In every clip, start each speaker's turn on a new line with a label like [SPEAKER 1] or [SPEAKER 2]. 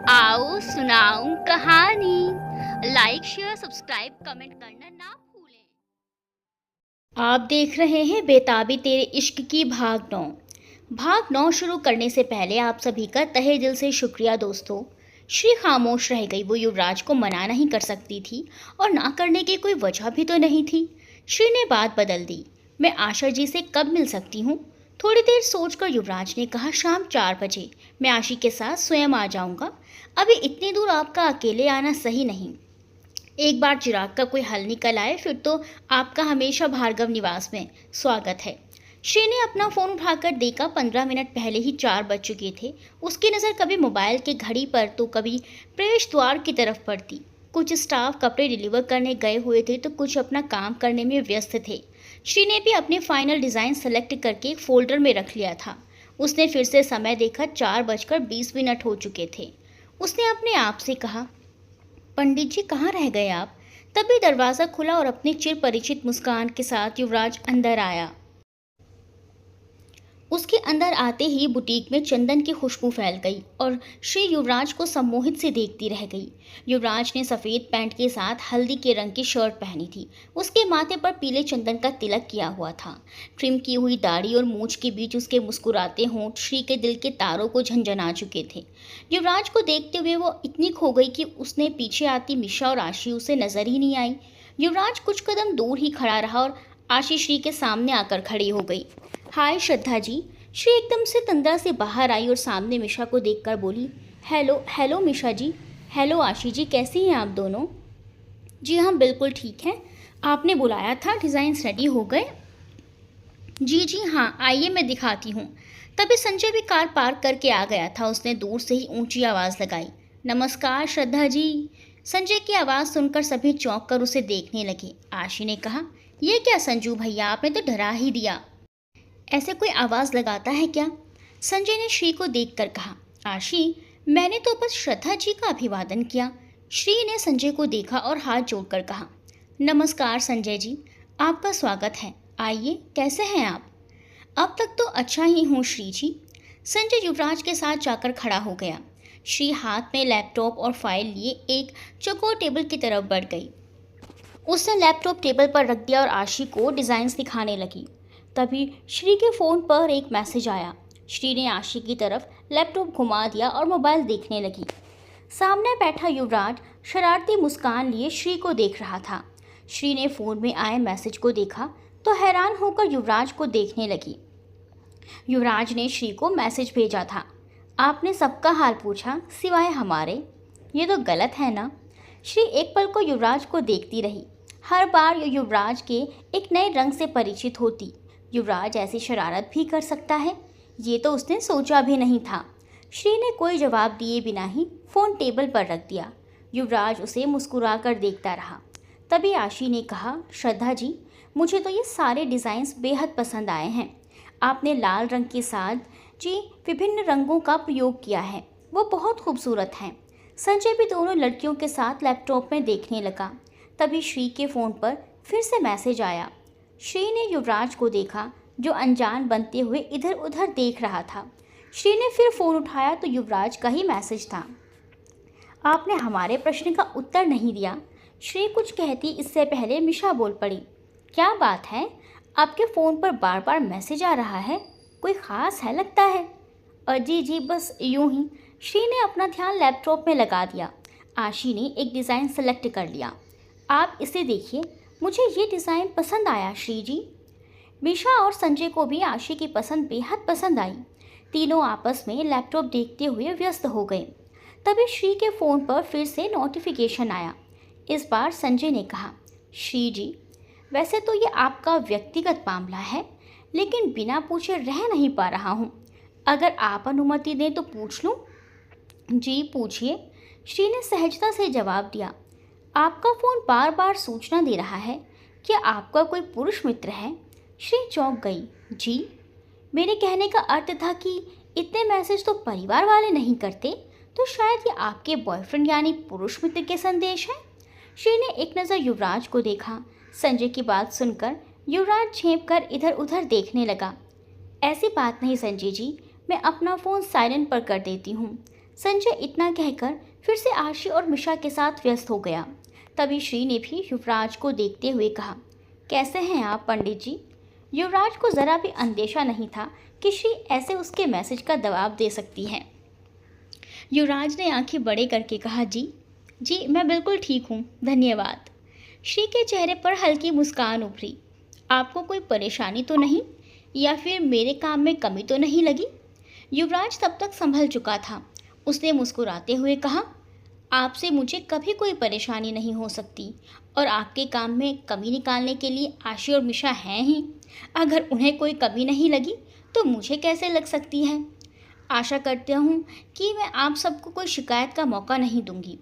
[SPEAKER 1] आओ सुनाऊं कहानी। लाइक शेयर सब्सक्राइब कमेंट करना ना भूलें। आप देख रहे हैं बेताबी तेरे इश्क की भाग 9 शुरू करने से पहले आप सभी का तहे दिल से शुक्रिया दोस्तों। श्री खामोश रह गई। वो युवराज को मना नहीं कर सकती थी और ना करने की कोई वजह भी तो नहीं थी। श्री ने बात बदल दी। मैं आशा जी से कब मिल सकती हूँ? थोड़ी देर सोचकर युवराज ने कहा, शाम 4 बजे मैं आशी के साथ स्वयं आ जाऊंगा। अभी इतनी दूर आपका अकेले आना सही नहीं। एक बार चिराग का कोई हल निकल आए फिर तो आपका हमेशा भार्गव निवास में स्वागत है। श्री ने अपना फोन उठाकर देखा। 15 मिनट पहले ही 4 बज चुके थे। उसकी नज़र कभी मोबाइल के घड़ी पर तो कभी प्रवेश द्वार की तरफ पड़ती। कुछ स्टाफ कपड़े डिलीवर करने गए हुए थे तो कुछ अपना काम करने में व्यस्त थे। श्री ने भी अपने फाइनल डिज़ाइन सेलेक्ट करके एक फोल्डर में रख लिया था। उसने फिर से समय देखा। 4 बजकर 20 मिनट हो चुके थे। उसने अपने आप से कहा, पंडित जी कहाँ रह गए आप? तभी दरवाज़ा खुला और अपनी चिर परिचित मुस्कान के साथ युवराज अंदर आया। उसके अंदर आते ही बुटीक में चंदन की खुशबू फैल गई और श्री युवराज को सम्मोहित से देखती रह गई। युवराज ने सफ़ेद पैंट के साथ हल्दी के रंग की शर्ट पहनी थी। उसके माथे पर पीले चंदन का तिलक किया हुआ था। ट्रिम की हुई दाढ़ी और मूछ के बीच उसके मुस्कुराते होंठ श्री के दिल के तारों को झंझना चुके थे। युवराज को देखते हुए वो इतनी खो गई कि उसने पीछे आती मिशा और आशी उसे नजर ही नहीं आई। युवराज कुछ कदम दूर ही खड़ा रहा और आशी श्री के सामने आकर खड़ी हो गई। हाय श्रद्धा जी। श्री एकदम से तंद्रा से बाहर आई और सामने मिशा को देखकर बोली, हेलो हेलो मिशा जी। हेलो आशी जी, कैसी हैं आप दोनों? जी हम बिल्कुल ठीक हैं। आपने बुलाया था, डिज़ाइंस रेडी हो गए? जी जी हाँ, आइए मैं दिखाती हूँ। तभी संजय भी कार पार्क करके आ गया था। उसने दूर से ही ऊंची आवाज़ लगाई, नमस्कार श्रद्धा जी। संजय की आवाज़ सुनकर सभी चौंक कर उसे देखने लगे। आशी ने कहा, ये क्या संजू भैया, आपने तो डरा ही दिया। ऐसे कोई आवाज़ लगाता है क्या? संजय ने श्री को देखकर कहा। आशी, मैंने तो बस श्रद्धा जी का अभिवादन किया। श्री ने संजय को देखा और हाथ जोड़कर कहा, नमस्कार संजय जी, आपका स्वागत है। आइए, कैसे हैं आप? अब तक तो अच्छा ही हूँ श्री जी। संजय युवराज के साथ जाकर खड़ा हो गया। श्री हाथ में लैपटॉप और फाइल लिए एक चौकोर टेबल की तरफ बढ़ गई। उसने लैपटॉप टेबल पर रख दिया और आशी को डिज़ाइंस दिखाने लगी। तभी श्री के फ़ोन पर एक मैसेज आया। श्री ने आशी की तरफ लैपटॉप घुमा दिया और मोबाइल देखने लगी। सामने बैठा युवराज शरारती मुस्कान लिए श्री को देख रहा था। श्री ने फ़ोन में आए मैसेज को देखा तो हैरान होकर युवराज को देखने लगी। युवराज ने श्री को मैसेज भेजा था, आपने सबका हाल पूछा सिवाय हमारे। ये तो गलत है ना? श्री एक पल को युवराज को देखती रही। हर बार युवराज के एक नए रंग से परिचित होती। युवराज ऐसी शरारत भी कर सकता है, ये तो उसने सोचा भी नहीं था। श्री ने कोई जवाब दिए बिना ही फ़ोन टेबल पर रख दिया। युवराज उसे मुस्कुराकर देखता रहा। तभी आशी ने कहा, श्रद्धा जी, मुझे तो ये सारे डिज़ाइंस बेहद पसंद आए हैं। आपने लाल रंग के साथ जी विभिन्न रंगों का प्रयोग किया है, वो बहुत खूबसूरत हैं। संजय भी दोनों लड़कियों के साथ लैपटॉप में देखने लगा। तभी श्री के फ़ोन पर फिर से मैसेज आया। श्री ने युवराज को देखा जो अनजान बनते हुए इधर उधर देख रहा था। श्री ने फिर फ़ोन उठाया तो युवराज का ही मैसेज था, आपने हमारे प्रश्न का उत्तर नहीं दिया। श्री कुछ कहती इससे पहले मिशा बोल पड़ी, क्या बात है, आपके फ़ोन पर बार बार मैसेज आ रहा है, कोई ख़ास है लगता है? जी जी बस यूं ही। श्री ने अपना ध्यान लैपटॉप में लगा दिया। आशी ने एक डिज़ाइन सेलेक्ट कर लिया। आप इसे देखिए, मुझे ये डिज़ाइन पसंद आया श्री जी। मिशा और संजय को भी आशी की पसंद बेहद पसंद आई। तीनों आपस में लैपटॉप देखते हुए व्यस्त हो गए। तभी श्री के फ़ोन पर फिर से नोटिफिकेशन आया। इस बार संजय ने कहा, श्री जी, वैसे तो ये आपका व्यक्तिगत मामला है, लेकिन बिना पूछे रह नहीं पा रहा हूँ। अगर आप अनुमति दें तो पूछ लूँ? जी पूछिए, श्री ने सहजता से जवाब दिया। आपका फ़ोन बार बार सूचना दे रहा है, क्या आपका कोई पुरुष मित्र है? श्री चौंक गई। जी, मेरे कहने का अर्थ था कि इतने मैसेज तो परिवार वाले नहीं करते, तो शायद ये आपके बॉयफ्रेंड यानी पुरुष मित्र के संदेश हैं। श्री ने एक नज़र युवराज को देखा। संजय की बात सुनकर युवराज झेंप कर इधर उधर देखने लगा। ऐसी बात नहीं संजय जी, मैं अपना फ़ोन साइलेंट पर कर देती हूँ। संजय इतना कहकर फिर से आशी और मिशा के साथ व्यस्त हो गया। तभी श्री ने भी युवराज को देखते हुए कहा, कैसे हैं आप पंडित जी? युवराज को जरा भी अंदेशा नहीं था कि श्री ऐसे उसके मैसेज का जवाब दे सकती है। युवराज ने आंखें बड़े करके कहा, जी मैं बिल्कुल ठीक हूँ, धन्यवाद। श्री के चेहरे पर हल्की मुस्कान उभरी। आपको कोई परेशानी तो नहीं, या फिर मेरे काम में कमी तो नहीं लगी? युवराज तब तक संभल चुका था। उसने मुस्कुराते हुए कहा, आपसे मुझे कभी कोई परेशानी नहीं हो सकती, और आपके काम में कमी निकालने के लिए आशी और मिशा हैं ही। अगर उन्हें कोई कमी नहीं लगी तो मुझे कैसे लग सकती है? आशा करता हूँ कि मैं आप सबको कोई शिकायत का मौका नहीं दूंगी।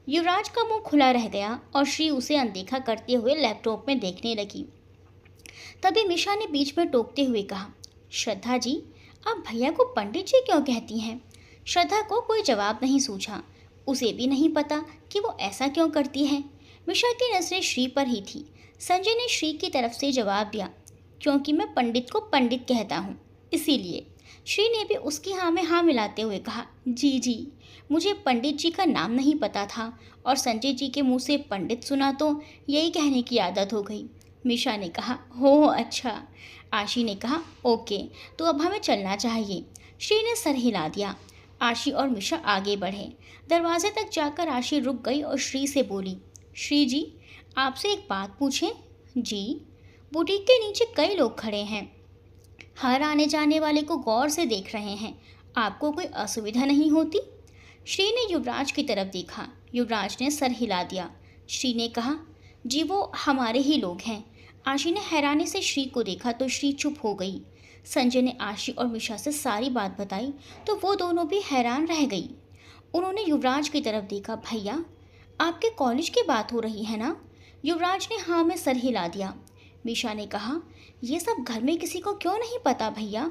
[SPEAKER 1] युवराज का मुंह खुला रह गया और श्री उसे अनदेखा करते हुए लैपटॉप में देखने लगी। तभी मिशा ने बीच में टोकते हुए कहा, श्रद्धा जी, आप भैया को पंडित जी क्यों कहती हैं? श्रद्धा को कोई जवाब नहीं सूझा। उसे भी नहीं पता कि वो ऐसा क्यों करती है। मिशा की नज़रें श्री पर ही थी। संजय ने श्री की तरफ से जवाब दिया, क्योंकि मैं पंडित को पंडित कहता हूँ, इसीलिए। श्री ने भी उसकी हाँ में हाँ मिलाते हुए कहा, जी, मुझे पंडित जी का नाम नहीं पता था, और संजय जी के मुंह से पंडित सुना तो यही कहने की आदत हो गई। मिशा ने कहा, हो अच्छा। आशी ने कहा, ओके, तो अब हमें चलना चाहिए। श्री ने सर हिला दिया। आशी और मिशा आगे बढ़े। दरवाजे तक जाकर आशी रुक गई और श्री से बोली, श्री जी, आपसे एक बात पूछें? जी। बुटीक के नीचे कई लोग खड़े हैं, हर आने जाने वाले को गौर से देख रहे हैं। आपको कोई असुविधा नहीं होती? श्री ने युवराज की तरफ देखा। युवराज ने सर हिला दिया। श्री ने कहा, जी वो हमारे ही लोग हैं। आशी ने हैरानी से श्री को देखा तो श्री चुप हो गई। संजय ने आशी और मिशा से सारी बात बताई तो वो दोनों भी हैरान रह गई। उन्होंने युवराज की तरफ देखा, भैया आपके कॉलेज की बात हो रही है ना? युवराज ने हाँ में सर हिला दिया। मिशा ने कहा, ये सब घर में किसी को क्यों नहीं पता भैया?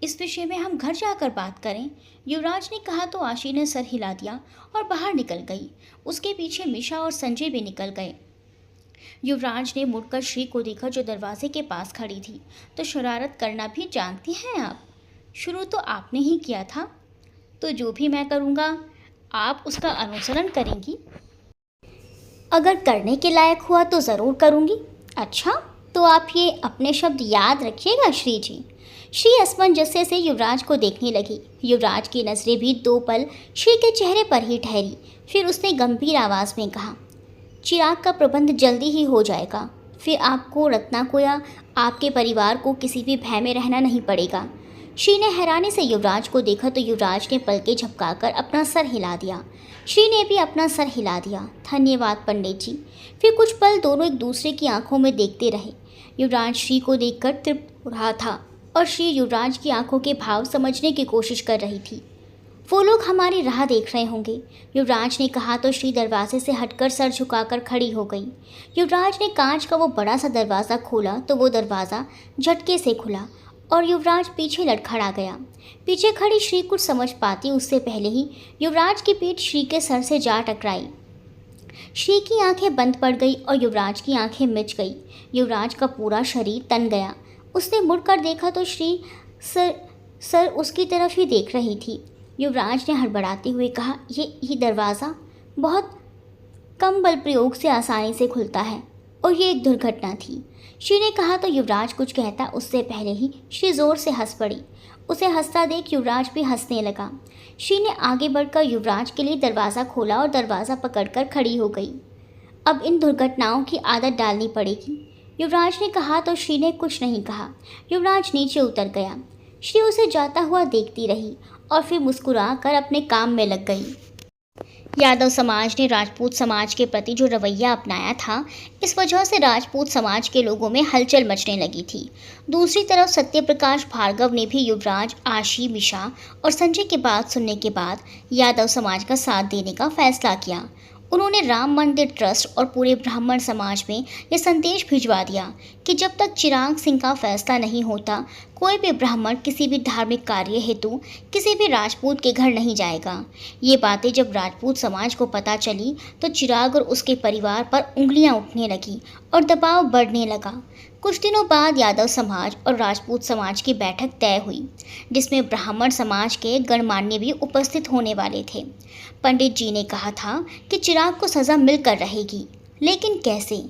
[SPEAKER 1] इस विषय में हम घर जाकर बात करें। युवराज ने कहा तो आशी ने सर हिला दिया और बाहर निकल गई। उसके पीछे मिशा और संजय भी निकल गए। युवराज ने मुड़कर श्री को देखा जो दरवाजे के पास खड़ी थी। तो शरारत करना भी जानती हैं आप? शुरू तो आपने ही किया था, तो जो भी मैं करूँगा आप उसका अनुसरण करेंगी? अगर करने के लायक हुआ तो ज़रूर करूँगी। अच्छा, तो आप ये अपने शब्द याद रखिएगा श्री जी। श्री असमंजस्य से युवराज को देखने लगी। युवराज की नज़रें भी दो पल श्री के चेहरे पर ही ठहरी। फिर उसने गंभीर आवाज़ में कहा, चिराग का प्रबंध जल्दी ही हो जाएगा। फिर आपको, रत्ना को या आपके परिवार को किसी भी भय में रहना नहीं पड़ेगा। श्री ने हैरानी से युवराज को देखा तो युवराज ने पलकें झपकाकर अपना सर हिला दिया। श्री ने भी अपना सर हिला दिया। धन्यवाद पंडित जी। फिर कुछ पल दोनों एक दूसरे की आंखों में देखते रहे। युवराज श्री को देखकर तृप्त हो रहा था और श्री युवराज की आंखों के भाव समझने की कोशिश कर रही थी। वो लोग हमारी राह देख रहे होंगे, युवराज ने कहा तो श्री दरवाजे से हटकर सर झुकाकर खड़ी हो गई। युवराज ने कांच का वो बड़ा सा दरवाज़ा खोला तो वो दरवाज़ा झटके से खुला और युवराज पीछे लड़खड़ा गया। पीछे खड़ी श्री कुछ समझ पाती उससे पहले ही युवराज की पीठ श्री के सर से जा टकराई। श्री की आंखें बंद पड़ गई और युवराज की आंखें मिच गई। युवराज का पूरा शरीर तन गया। उसने मुड़कर देखा तो श्री सर उसकी तरफ ही देख रही थी। युवराज ने हड़बड़ाते हुए कहा, ये दरवाज़ा बहुत कम बल प्रयोग से आसानी से खुलता है और ये एक दुर्घटना थी। श्री ने कहा तो युवराज कुछ कहता उससे पहले ही श्री ज़ोर से हंस पड़ी। उसे हंसता देख युवराज भी हंसने लगा। श्री ने आगे बढ़कर युवराज के लिए दरवाज़ा खोला और दरवाज़ा पकड़कर खड़ी हो गई। अब इन दुर्घटनाओं की आदत डालनी पड़ेगी, युवराज ने कहा तो श्री ने कुछ नहीं कहा। युवराज नीचे उतर गया। श्री उसे जाता हुआ देखती रही और फिर मुस्कुरा कर अपने काम में लग गई। यादव समाज ने राजपूत समाज के प्रति जो रवैया अपनाया था, इस वजह से राजपूत समाज के लोगों में हलचल मचने लगी थी। दूसरी तरफ सत्यप्रकाश भार्गव ने भी युवराज, आशी, मिशा और संजय की बात सुनने के बाद यादव समाज का साथ देने का फैसला किया। उन्होंने राम मंदिर ट्रस्ट और पूरे ब्राह्मण समाज में ये संदेश भिजवा दिया कि जब तक चिराग सिंह का फैसला नहीं होता, कोई भी ब्राह्मण किसी भी धार्मिक कार्य हेतु किसी भी राजपूत के घर नहीं जाएगा। ये बातें जब राजपूत समाज को पता चली तो चिराग और उसके परिवार पर उंगलियां उठने लगी और दबाव बढ़ने लगा। कुछ दिनों बाद यादव समाज और राजपूत समाज की बैठक तय हुई, जिसमें ब्राह्मण समाज के गणमान्य भी उपस्थित होने वाले थे। पंडित जी ने कहा था कि चिराग को सज़ा मिलकर रहेगी, लेकिन कैसे?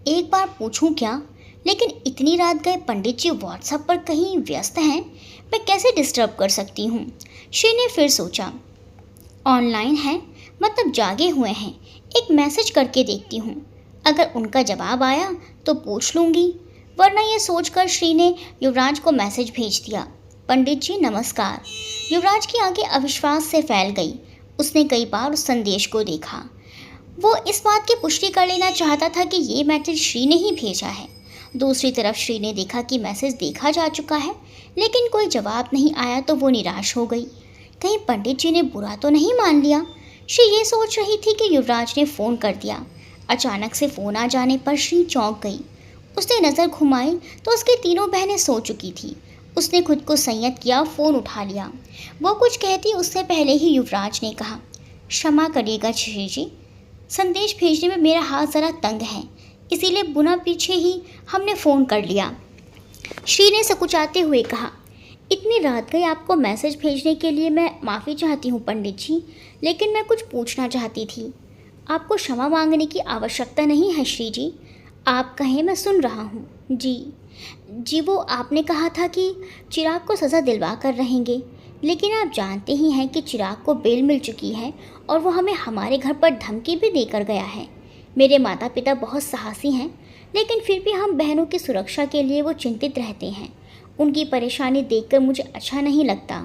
[SPEAKER 1] एक बार पूछूं क्या? लेकिन इतनी रात गए पंडित जी व्हाट्सएप पर कहीं व्यस्त हैं, मैं कैसे डिस्टर्ब कर सकती हूँ? श्री ने फिर सोचा, ऑनलाइन है मतलब जागे हुए हैं, एक मैसेज करके देखती हूँ। अगर उनका जवाब आया तो पूछ लूँगी, वरना यह सोचकर श्री ने युवराज को मैसेज भेज दिया। पंडित जी नमस्कार। युवराज की आंखें अविश्वास से फैल गई। उसने कई बार उस संदेश को देखा। वो इस बात की पुष्टि कर लेना चाहता था कि ये मैसेज श्री ने ही भेजा है। दूसरी तरफ श्री ने देखा कि मैसेज देखा जा चुका है, लेकिन कोई जवाब नहीं आया तो वो निराश हो गई। कहीं पंडित जी ने बुरा तो नहीं मान लिया? श्री ये सोच रही थी कि युवराज ने फ़ोन कर दिया। अचानक से फ़ोन आ जाने पर श्री चौंक गई। उसने नज़र घुमाई तो उसकी तीनों बहनें सो चुकी थी। उसने खुद को संयत किया, फ़ोन उठा लिया। वो कुछ कहती उससे पहले ही युवराज ने कहा, क्षमा करिएगा श्री जी, संदेश भेजने में मेरा हाथ ज़रा तंग है, इसीलिए बुना पीछे ही हमने फ़ोन कर लिया। श्री ने सकुचाते हुए कहा, इतनी रात गई आपको मैसेज भेजने के लिए मैं माफ़ी चाहती हूँ पंडित जी, लेकिन मैं कुछ पूछना चाहती थी। आपको क्षमा मांगने की आवश्यकता नहीं है श्री जी, आप कहें मैं सुन रहा हूँ। जी वो आपने कहा था कि चिराग को सज़ा दिलवा कर रहेंगे, लेकिन आप जानते ही हैं कि चिराग को बेल मिल चुकी है और वो हमें हमारे घर पर धमकी भी देकर गया है। मेरे माता पिता बहुत साहसी हैं, लेकिन फिर भी हम बहनों की सुरक्षा के लिए वो चिंतित रहते हैं। उनकी परेशानी देखकर मुझे अच्छा नहीं लगता।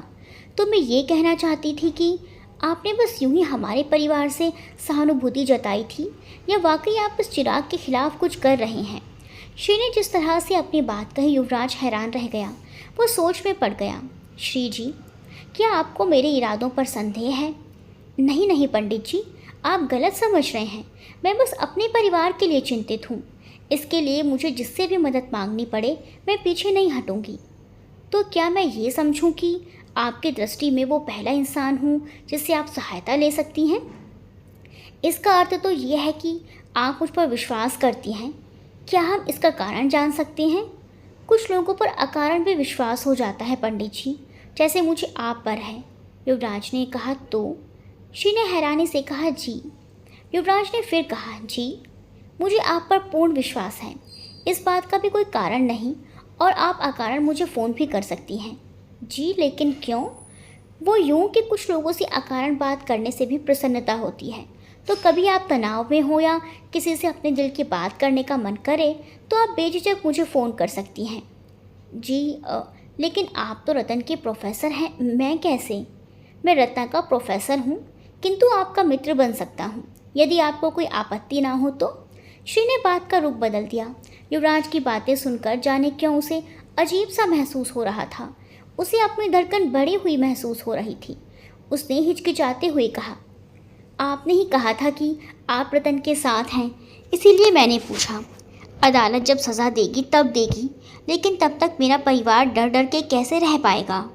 [SPEAKER 1] तो मैं ये कहना चाहती थी कि आपने बस यूं ही हमारे परिवार से सहानुभूति जताई थी, या वाकई आप इस चिराग के खिलाफ कुछ कर रहे हैं? श्री ने जिस तरह से अपनी बात कही, युवराज हैरान रह गया। वो सोच में पड़ गया। श्री जी, क्या आपको मेरे इरादों पर संदेह है? नहीं पंडित जी, आप गलत समझ रहे हैं। मैं बस अपने परिवार के लिए चिंतित हूँ। इसके लिए मुझे जिससे भी मदद मांगनी पड़े मैं पीछे नहीं हटूँगी। तो क्या मैं ये समझूं कि आपकी दृष्टि में वो पहला इंसान हूँ जिससे आप सहायता ले सकती हैं? इसका अर्थ तो ये है कि आप मुझ पर विश्वास करती हैं। क्या हम इसका कारण जान सकते हैं? कुछ लोगों पर अकारण भी विश्वास हो जाता है पंडित जी, जैसे मुझे आप पर है। युवराज ने कहा। तो श्री ने हैरानी से कहा, जी। युवराज ने फिर कहा, जी मुझे आप पर पूर्ण विश्वास है, इस बात का भी कोई कारण नहीं, और आप अकारण मुझे फ़ोन भी कर सकती हैं। जी लेकिन क्यों? वो यूं कि कुछ लोगों से अकारण बात करने से भी प्रसन्नता होती है। तो कभी आप तनाव में हो या किसी से अपने दिल की बात करने का मन करे तो आप बेझिझक मुझे फ़ोन कर सकती हैं। जी लेकिन आप तो रतन के प्रोफेसर हैं, मैं कैसे? मैं रत्ना का प्रोफेसर हूँ, किंतु आपका मित्र बन सकता हूँ, यदि आपको कोई आपत्ति ना हो तो। श्री ने बात का रुख बदल दिया। युवराज की बातें सुनकर जाने क्यों उसे अजीब सा महसूस हो रहा था। उसे अपनी धड़कन बढ़ी हुई महसूस हो रही थी। उसने हिचकिचाते हुए कहा, आपने ही कहा था कि आप रतन के साथ हैं, इसीलिए मैंने पूछा। अदालत जब सज़ा देगी तब देगी, लेकिन तब तक मेरा परिवार डर डर के कैसे रह पाएगा?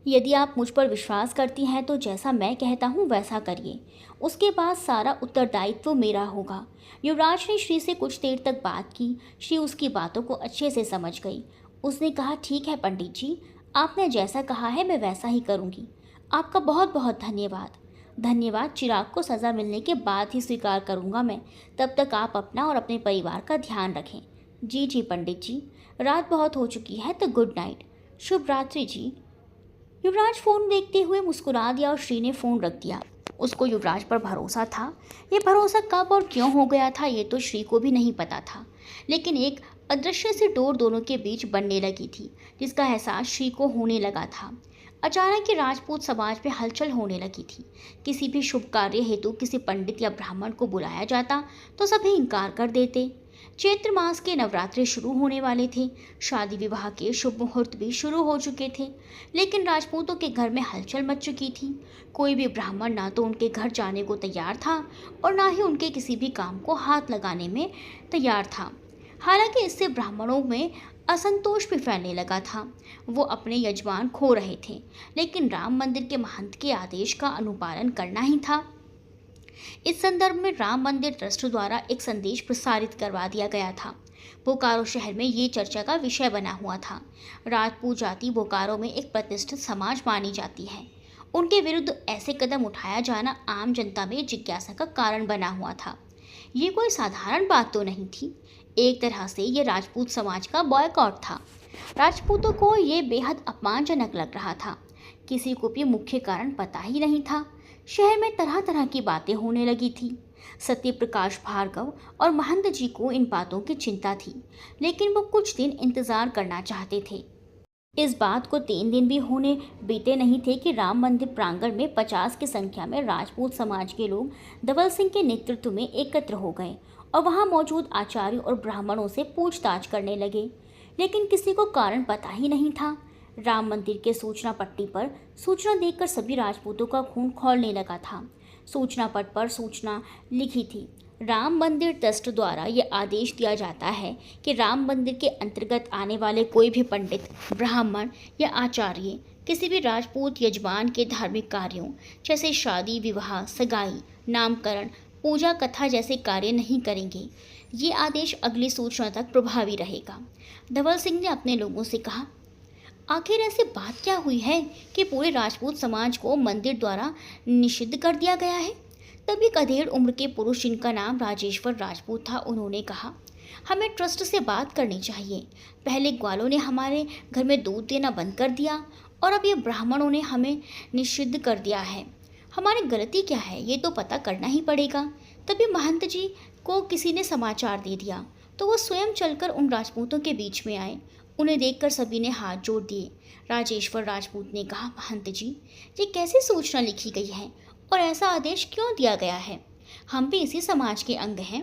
[SPEAKER 1] यदि आप मुझ पर विश्वास करती हैं तो जैसा मैं कहता हूँ वैसा करिए, उसके बाद सारा उत्तरदायित्व मेरा होगा। युवराज ने श्री से कुछ देर तक बात की। श्री उसकी बातों को अच्छे से समझ गई। उसने कहा, ठीक है पंडित जी, आपने जैसा कहा है मैं वैसा ही करूँगी। आपका बहुत बहुत धन्यवाद। धन्यवाद चिराग को सज़ा मिलने के बाद ही स्वीकार करूँगा मैं। तब तक आप अपना और अपने परिवार का ध्यान रखें। जी पंडित जी, रात बहुत हो चुकी है तो गुड नाइट। शुभ रात्रि जी। युवराज फ़ोन देखते हुए मुस्कुरा दिया और श्री ने फ़ोन रख दिया। उसको युवराज पर भरोसा था। ये भरोसा कब और क्यों हो गया था ये तो श्री को भी नहीं पता था, लेकिन एक अदृश्य सी डोर दोनों के बीच बनने लगी थी, जिसका एहसास श्री को होने लगा था। अचानक ही राजपूत समाज में हलचल होने लगी थी। किसी भी शुभ कार्य हेतु किसी पंडित या ब्राह्मण को बुलाया जाता तो सभी इनकार कर देते। चैत्र मास के नवरात्रे शुरू होने वाले थे। शादी विवाह के शुभ मुहूर्त भी शुरू हो चुके थे, लेकिन राजपूतों के घर में हलचल मच चुकी थी। कोई भी ब्राह्मण ना तो उनके घर जाने को तैयार था और ना ही उनके किसी भी काम को हाथ लगाने में तैयार था। हालांकि इससे ब्राह्मणों में असंतोष भी फैलने लगा था। वो अपने यजमान खो रहे थे, लेकिन राम मंदिर के महंत के आदेश का अनुपालन करना ही था। इस संदर्भ में राम मंदिर ट्रस्ट द्वारा एक संदेश प्रसारित करवा दिया गया था। बोकारो शहर में ये चर्चा का विषय बना हुआ था। राजपूत जाति बोकारो में एक प्रतिष्ठित समाज मानी जाती है। उनके विरुद्ध ऐसे कदम उठाया जाना आम जनता में जिज्ञासा का कारण बना हुआ था। ये कोई साधारण बात तो नहीं थी। एक तरह से ये राजपूत समाज का बॉयकॉट था। राजपूतों को ये बेहद अपमानजनक लग रहा था। किसी को भी मुख्य कारण पता ही नहीं था। शहर में तरह तरह की बातें होने लगी थी। सत्य प्रकाश भार्गव और महंत जी को इन बातों की चिंता थी, लेकिन वो कुछ दिन इंतजार करना चाहते थे। इस बात को 3 दिन भी होने बीते नहीं थे कि राम मंदिर प्रांगण में 50 की संख्या में राजपूत समाज के लोग धवल सिंह के नेतृत्व में एकत्र हो गए और वहां मौजूद आचार्यों और ब्राह्मणों से पूछताछ करने लगे। लेकिन किसी को कारण पता ही नहीं था। राम मंदिर के सूचना पट्टी पर सूचना देखकर सभी राजपूतों का खून खौलने लगा था। सूचना पट पर सूचना लिखी थी, राम मंदिर ट्रस्ट द्वारा ये आदेश दिया जाता है कि राम मंदिर के अंतर्गत आने वाले कोई भी पंडित, ब्राह्मण या आचार्य किसी भी राजपूत यजमान के धार्मिक कार्यों जैसे शादी, विवाह, सगाई, नामकरण, पूजा कथा जैसे कार्य नहीं करेंगे। ये आदेश अगली सूचना तक प्रभावी रहेगा। धवल सिंह ने अपने लोगों से कहा, आखिर ऐसी बात क्या हुई है कि पूरे राजपूत समाज को मंदिर द्वारा निषिद्ध कर दिया गया है? तभी एक अधेड़ उम्र के पुरुष जिनका नाम राजेश्वर राजपूत था, उन्होंने कहा, हमें ट्रस्ट से बात करनी चाहिए। पहले ग्वालों ने हमारे घर में दूध देना बंद कर दिया और अब ये ब्राह्मणों ने हमें निषिद्ध कर दिया है। हमारी गलती क्या है ये तो पता करना ही पड़ेगा। तभी महंत जी को किसी ने समाचार दे दिया तो वो स्वयं चलकर उन राजपूतों के बीच में आए। उन्हें देखकर सभी ने हाथ जोड़ दिए। राजेश्वर राजपूत ने कहा, महंत जी, ये कैसी सूचना लिखी गई है और ऐसा आदेश क्यों दिया गया है? हम भी इसी समाज के अंग हैं,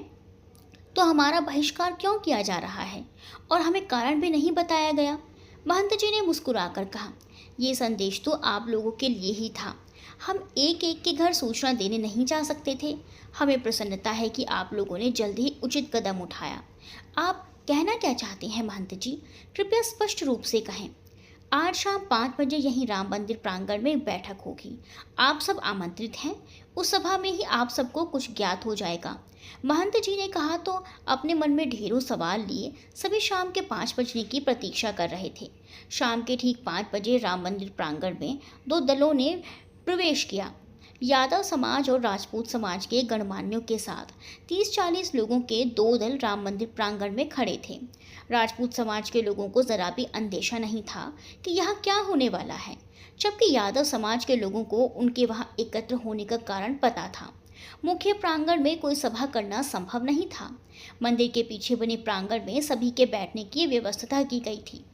[SPEAKER 1] तो हमारा बहिष्कार क्यों किया जा रहा है और हमें कारण भी नहीं बताया गया? महंत जी ने मुस्कुराकर कहा, ये संदेश तो आप लोगों के लिए ही था। हम एक एक के घर सूचना देने नहीं जा सकते थे। हमें प्रसन्नता है कि आप लोगों ने जल्द ही उचित कदम उठाया। आप कहना क्या चाहते हैं महंत जी? कृपया स्पष्ट रूप से कहें। आज शाम 5 बजे यहीं राम मंदिर प्रांगण में बैठक होगी। आप सब आमंत्रित हैं। उस सभा में ही आप सबको कुछ ज्ञात हो जाएगा। महंत जी ने कहा तो अपने मन में ढेरों सवाल लिए सभी शाम के 5 बजने की प्रतीक्षा कर रहे थे। शाम के ठीक 5 बजे राम मंदिर प्रांगण में 2 दलों ने प्रवेश किया। यादव समाज और राजपूत समाज के गणमान्यों के साथ 30-40 लोगों के 2 दल राम मंदिर प्रांगण में खड़े थे। राजपूत समाज के लोगों को जरा भी अंदेशा नहीं था कि यहाँ क्या होने वाला है, जबकि यादव समाज के लोगों को उनके वहाँ एकत्र होने का कारण पता था। मुख्य प्रांगण में कोई सभा करना संभव नहीं था। मंदिर के पीछे बने प्रांगण में सभी के बैठने की व्यवस्था की गई थी।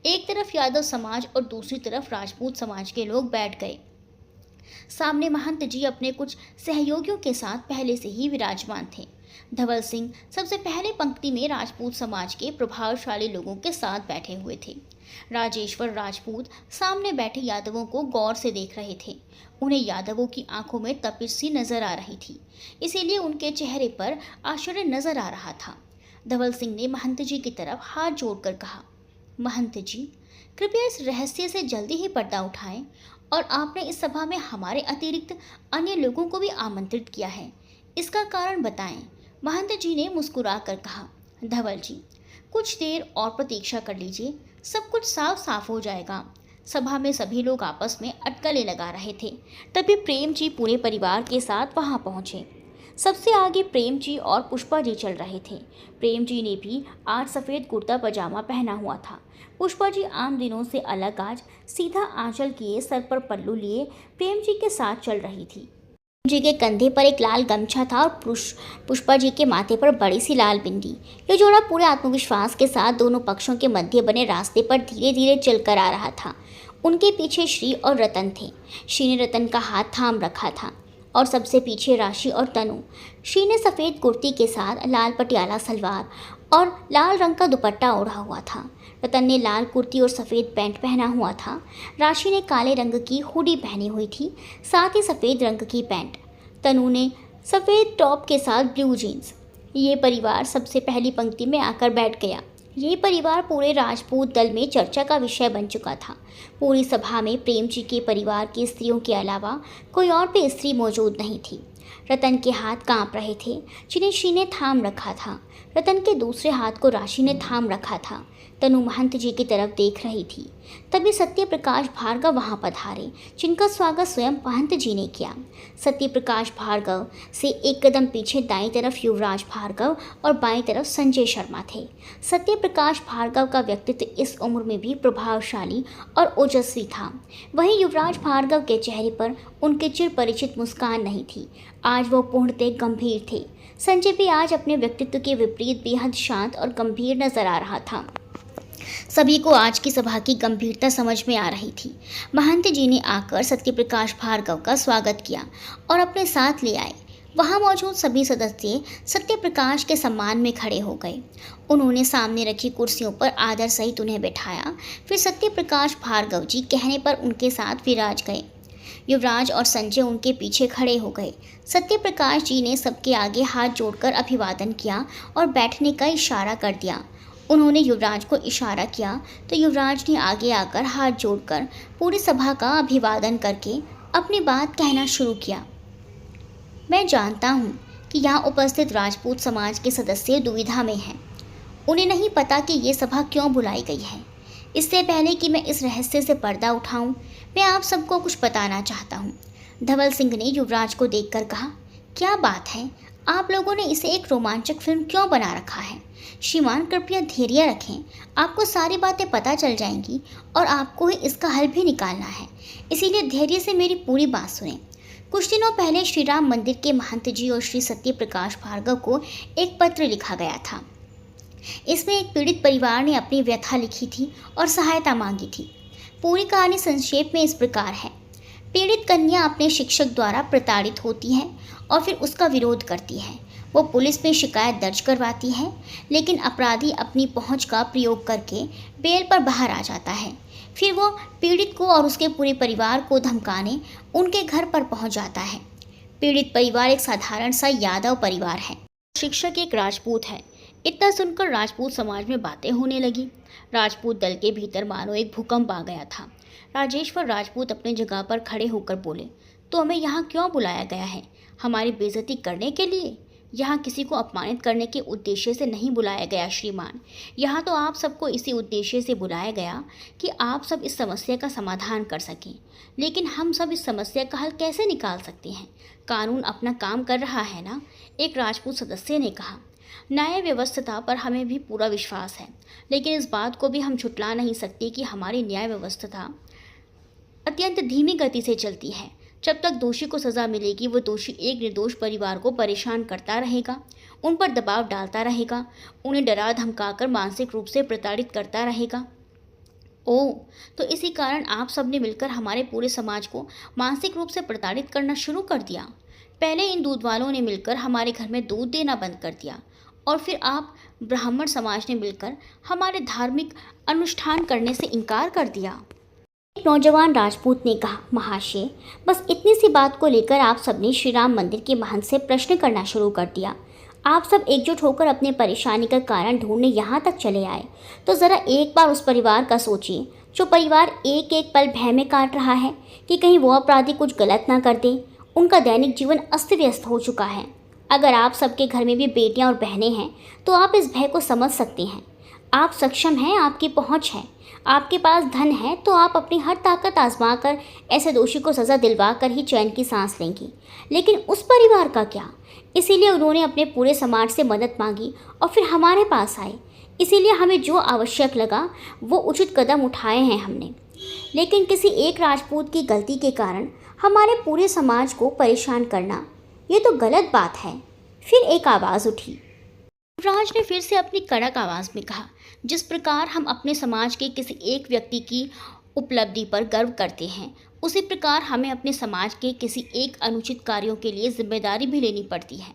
[SPEAKER 1] एक तरफ यादव समाज और दूसरी तरफ राजपूत समाज के लोग बैठ गए। सामने महंत जी अपने कुछ सहयोगियों के साथ पहले से ही विराजमान थे। धवल सिंह सबसे पहले पंक्ति में राजपूत समाज के प्रभावशाली लोगों के साथ बैठे हुए थे। राजेश्वर राजपूत सामने बैठे यादवों को गौर से देख रहे थे। उन्हें यादवों की आंखों में तपिश सी नजर आ रही थी, इसीलिए उनके चेहरे पर आश्चर्य नजर आ रहा था। धवल सिंह ने महंत जी की तरफ हाथ जोड़कर कहा, महंत जी, कृपया इस रहस्य से जल्दी ही पर्दा उठाएं और आपने इस सभा में हमारे अतिरिक्त अन्य लोगों को भी आमंत्रित किया है, इसका कारण बताएं। महंत जी ने मुस्कुराकर कहा, धवल जी, कुछ देर और प्रतीक्षा कर लीजिए, सब कुछ साफ साफ हो जाएगा। सभा में सभी लोग आपस में अटकलें लगा रहे थे। तभी प्रेम जी पूरे परिवार के साथ वहां पहुंचे। सबसे आगे प्रेम जी और पुष्पा जी चल रहे थे। प्रेम जी ने भी आज सफ़ेद कुर्ता पजामा पहना हुआ था। पुष्पा जी आम दिनों से अलग आज सीधा आंचल किए सर पर पल्लू लिए प्रेम जी के साथ चल रही थी। प्रेम जी के कंधे पर एक लाल गमछा था और पुष्पा जी के माथे पर बड़ी सी लाल बिंदी। ये जोड़ा पूरे आत्मविश्वास के साथ दोनों पक्षों के मध्य बने रास्ते पर धीरे धीरे चलकर आ रहा था। उनके पीछे श्री और रतन थे। श्री ने रतन का हाथ थाम रखा था और सबसे पीछे राशि और तनु। श्री ने सफ़ेद कुर्ती के साथ लाल पटियाला सलवार और लाल रंग का दुपट्टा ओढ़ा हुआ था। रतन ने लाल कुर्ती और सफ़ेद पैंट पहना हुआ था। राशि ने काले रंग की हुडी पहनी हुई थी, साथ ही सफ़ेद रंग की पैंट। तनु ने सफ़ेद टॉप के साथ ब्लू जीन्स। ये परिवार सबसे पहली पंक्ति में आकर बैठ गया। ये परिवार पूरे राजपूत दल में चर्चा का विषय बन चुका था। पूरी सभा में प्रेम जी के परिवार की स्त्रियों के अलावा कोई और भी स्त्री मौजूद नहीं थी। रतन के हाथ कांप रहे थे, जिन्हें शी ने थाम रखा था। रतन के दूसरे हाथ को राशि ने थाम रखा था। तनु महंत जी की तरफ देख रही थी। तभी सत्य प्रकाश भार्गव वहां पधारे, जिनका स्वागत स्वयं महंत जी ने किया। सत्य प्रकाश भार्गव से एक कदम पीछे दाईं तरफ युवराज भार्गव और बाईं तरफ संजय शर्मा थे। सत्य प्रकाश भार्गव का व्यक्तित्व इस उम्र में भी प्रभावशाली और ओजस्वी था। वहीं युवराज भार्गव के चेहरे पर उनके चिर परिचित मुस्कान नहीं थी। आज वो पूर्णतः गंभीर थे। संजय भी आज अपने व्यक्तित्व के विपरीत बेहद शांत और गंभीर नजर आ रहा था। सभी को आज की सभा की गंभीरता समझ में आ रही थी। महंत जी ने आकर सत्यप्रकाश भार्गव का स्वागत किया और अपने साथ ले आए। वहां मौजूद सभी सदस्य सत्यप्रकाश के सम्मान में खड़े हो गए। उन्होंने सामने रखी कुर्सियों पर आदर सहित उन्हें बैठाया। फिर सत्यप्रकाश भार्गव जी कहने पर उनके साथ विराज गए। युवराज और संजय उनके पीछे खड़े हो गए। सत्यप्रकाश जी ने सबके आगे हाथ जोड़कर अभिवादन किया और बैठने का इशारा कर दिया। उन्होंने युवराज को इशारा किया तो युवराज ने आगे आकर हाथ जोड़कर पूरी सभा का अभिवादन करके अपनी बात कहना शुरू किया। मैं जानता हूँ कि यहाँ उपस्थित राजपूत समाज के सदस्य दुविधा में हैं। उन्हें नहीं पता कि ये सभा क्यों बुलाई गई है। इससे पहले कि मैं इस रहस्य से पर्दा उठाऊं, मैं आप सबको कुछ बताना चाहता हूँ। धवल सिंह ने युवराज को देखकर कहा, क्या बात है, आप लोगों ने इसे एक रोमांचक फिल्म क्यों बना रखा है? श्रीमान कृपया धैर्य रखें, आपको सारी बातें पता चल जाएंगी और आपको ही इसका हल भी निकालना है, इसीलिए धैर्य से मेरी पूरी बात सुनें। कुछ दिनों पहले श्री राम मंदिर के महंत जी और श्री सत्य प्रकाश भार्गव को एक पत्र लिखा गया था। इसमें एक पीड़ित परिवार ने अपनी व्यथा लिखी थी और सहायता मांगी थी। पूरी कहानी संक्षेप में इस प्रकार है। पीड़ित कन्या अपने शिक्षक द्वारा प्रताड़ित होती है और फिर उसका विरोध करती है। वो पुलिस में शिकायत दर्ज करवाती है, लेकिन अपराधी अपनी पहुंच का प्रयोग करके बेल पर बाहर आ जाता है। फिर वो पीड़ित को और उसके पूरे परिवार को धमकाने उनके घर पर पहुंच जाता है। पीड़ित परिवार एक साधारण सा यादव परिवार है। शिक्षक एक राजपूत है। इतना सुनकर राजपूत समाज में बातें होने लगी। राजपूत दल के भीतर मानो एक भूकंप आ गया था। राजेश्वर राजपूत अपनी जगह पर खड़े होकर बोले, तो हमें यहाँ क्यों बुलाया गया है? हमारी बेइज्जती करने के लिए? यहाँ किसी को अपमानित करने के उद्देश्य से नहीं बुलाया गया श्रीमान। यहाँ तो आप सबको इसी उद्देश्य से बुलाया गया कि आप सब इस समस्या का समाधान कर सकें। लेकिन हम सब इस समस्या का हल कैसे निकाल सकते हैं? कानून अपना काम कर रहा है ना? एक राजपूत सदस्य ने कहा। न्याय व्यवस्था पर हमें भी पूरा विश्वास है, लेकिन इस बात को भी हम झुठला नहीं सकते कि हमारी न्याय व्यवस्था अत्यंत धीमी गति से चलती है। जब तक दोषी को सज़ा मिलेगी, वो दोषी एक निर्दोष परिवार को परेशान करता रहेगा, उन पर दबाव डालता रहेगा, उन्हें डरा धमकाकर मानसिक रूप से प्रताड़ित करता रहेगा। ओह, तो इसी कारण आप सब ने मिलकर हमारे पूरे समाज को मानसिक रूप से प्रताड़ित करना शुरू कर दिया। पहले इन दूध वालों ने मिलकर हमारे घर में दूध देना बंद कर दिया और फिर आप ब्राह्मण समाज ने मिलकर हमारे धार्मिक अनुष्ठान करने से इनकार कर दिया। एक नौजवान राजपूत ने कहा, महाशय, बस इतनी सी बात को लेकर आप सबने श्री राम मंदिर के महंत से प्रश्न करना शुरू कर दिया। आप सब एकजुट होकर अपने परेशानी का कारण ढूंढने यहाँ तक चले आए। तो ज़रा एक बार उस परिवार का सोचिए, जो परिवार एक एक पल भय में काट रहा है कि कहीं वो अपराधी कुछ गलत ना कर दे। उनका दैनिक जीवन अस्त व्यस्त हो चुका है। अगर आप सबके घर में भी बेटियां और बहनें हैं तो आप इस भय को समझ सकते हैं। आप सक्षम हैं, आपकी पहुंच है, आपके पास धन है, तो आप अपनी हर ताकत आजमा कर ऐसे दोषी को सज़ा दिलवा कर ही चैन की सांस लेंगी। लेकिन उस परिवार का क्या? इसीलिए उन्होंने अपने पूरे समाज से मदद मांगी और फिर हमारे पास आए। इसीलिए हमें जो आवश्यक लगा वो उचित कदम उठाए हैं हमने। लेकिन किसी एक राजपूत की गलती के कारण हमारे पूरे समाज को परेशान करना, ये तो गलत बात है। फिर एक आवाज़ उठी। युवराज ने फिर से अपनी कड़क आवाज़ में कहा, जिस प्रकार हम अपने समाज के किसी एक व्यक्ति की उपलब्धि पर गर्व करते हैं, उसी प्रकार हमें अपने समाज के किसी एक अनुचित कार्यों के लिए जिम्मेदारी भी लेनी पड़ती है।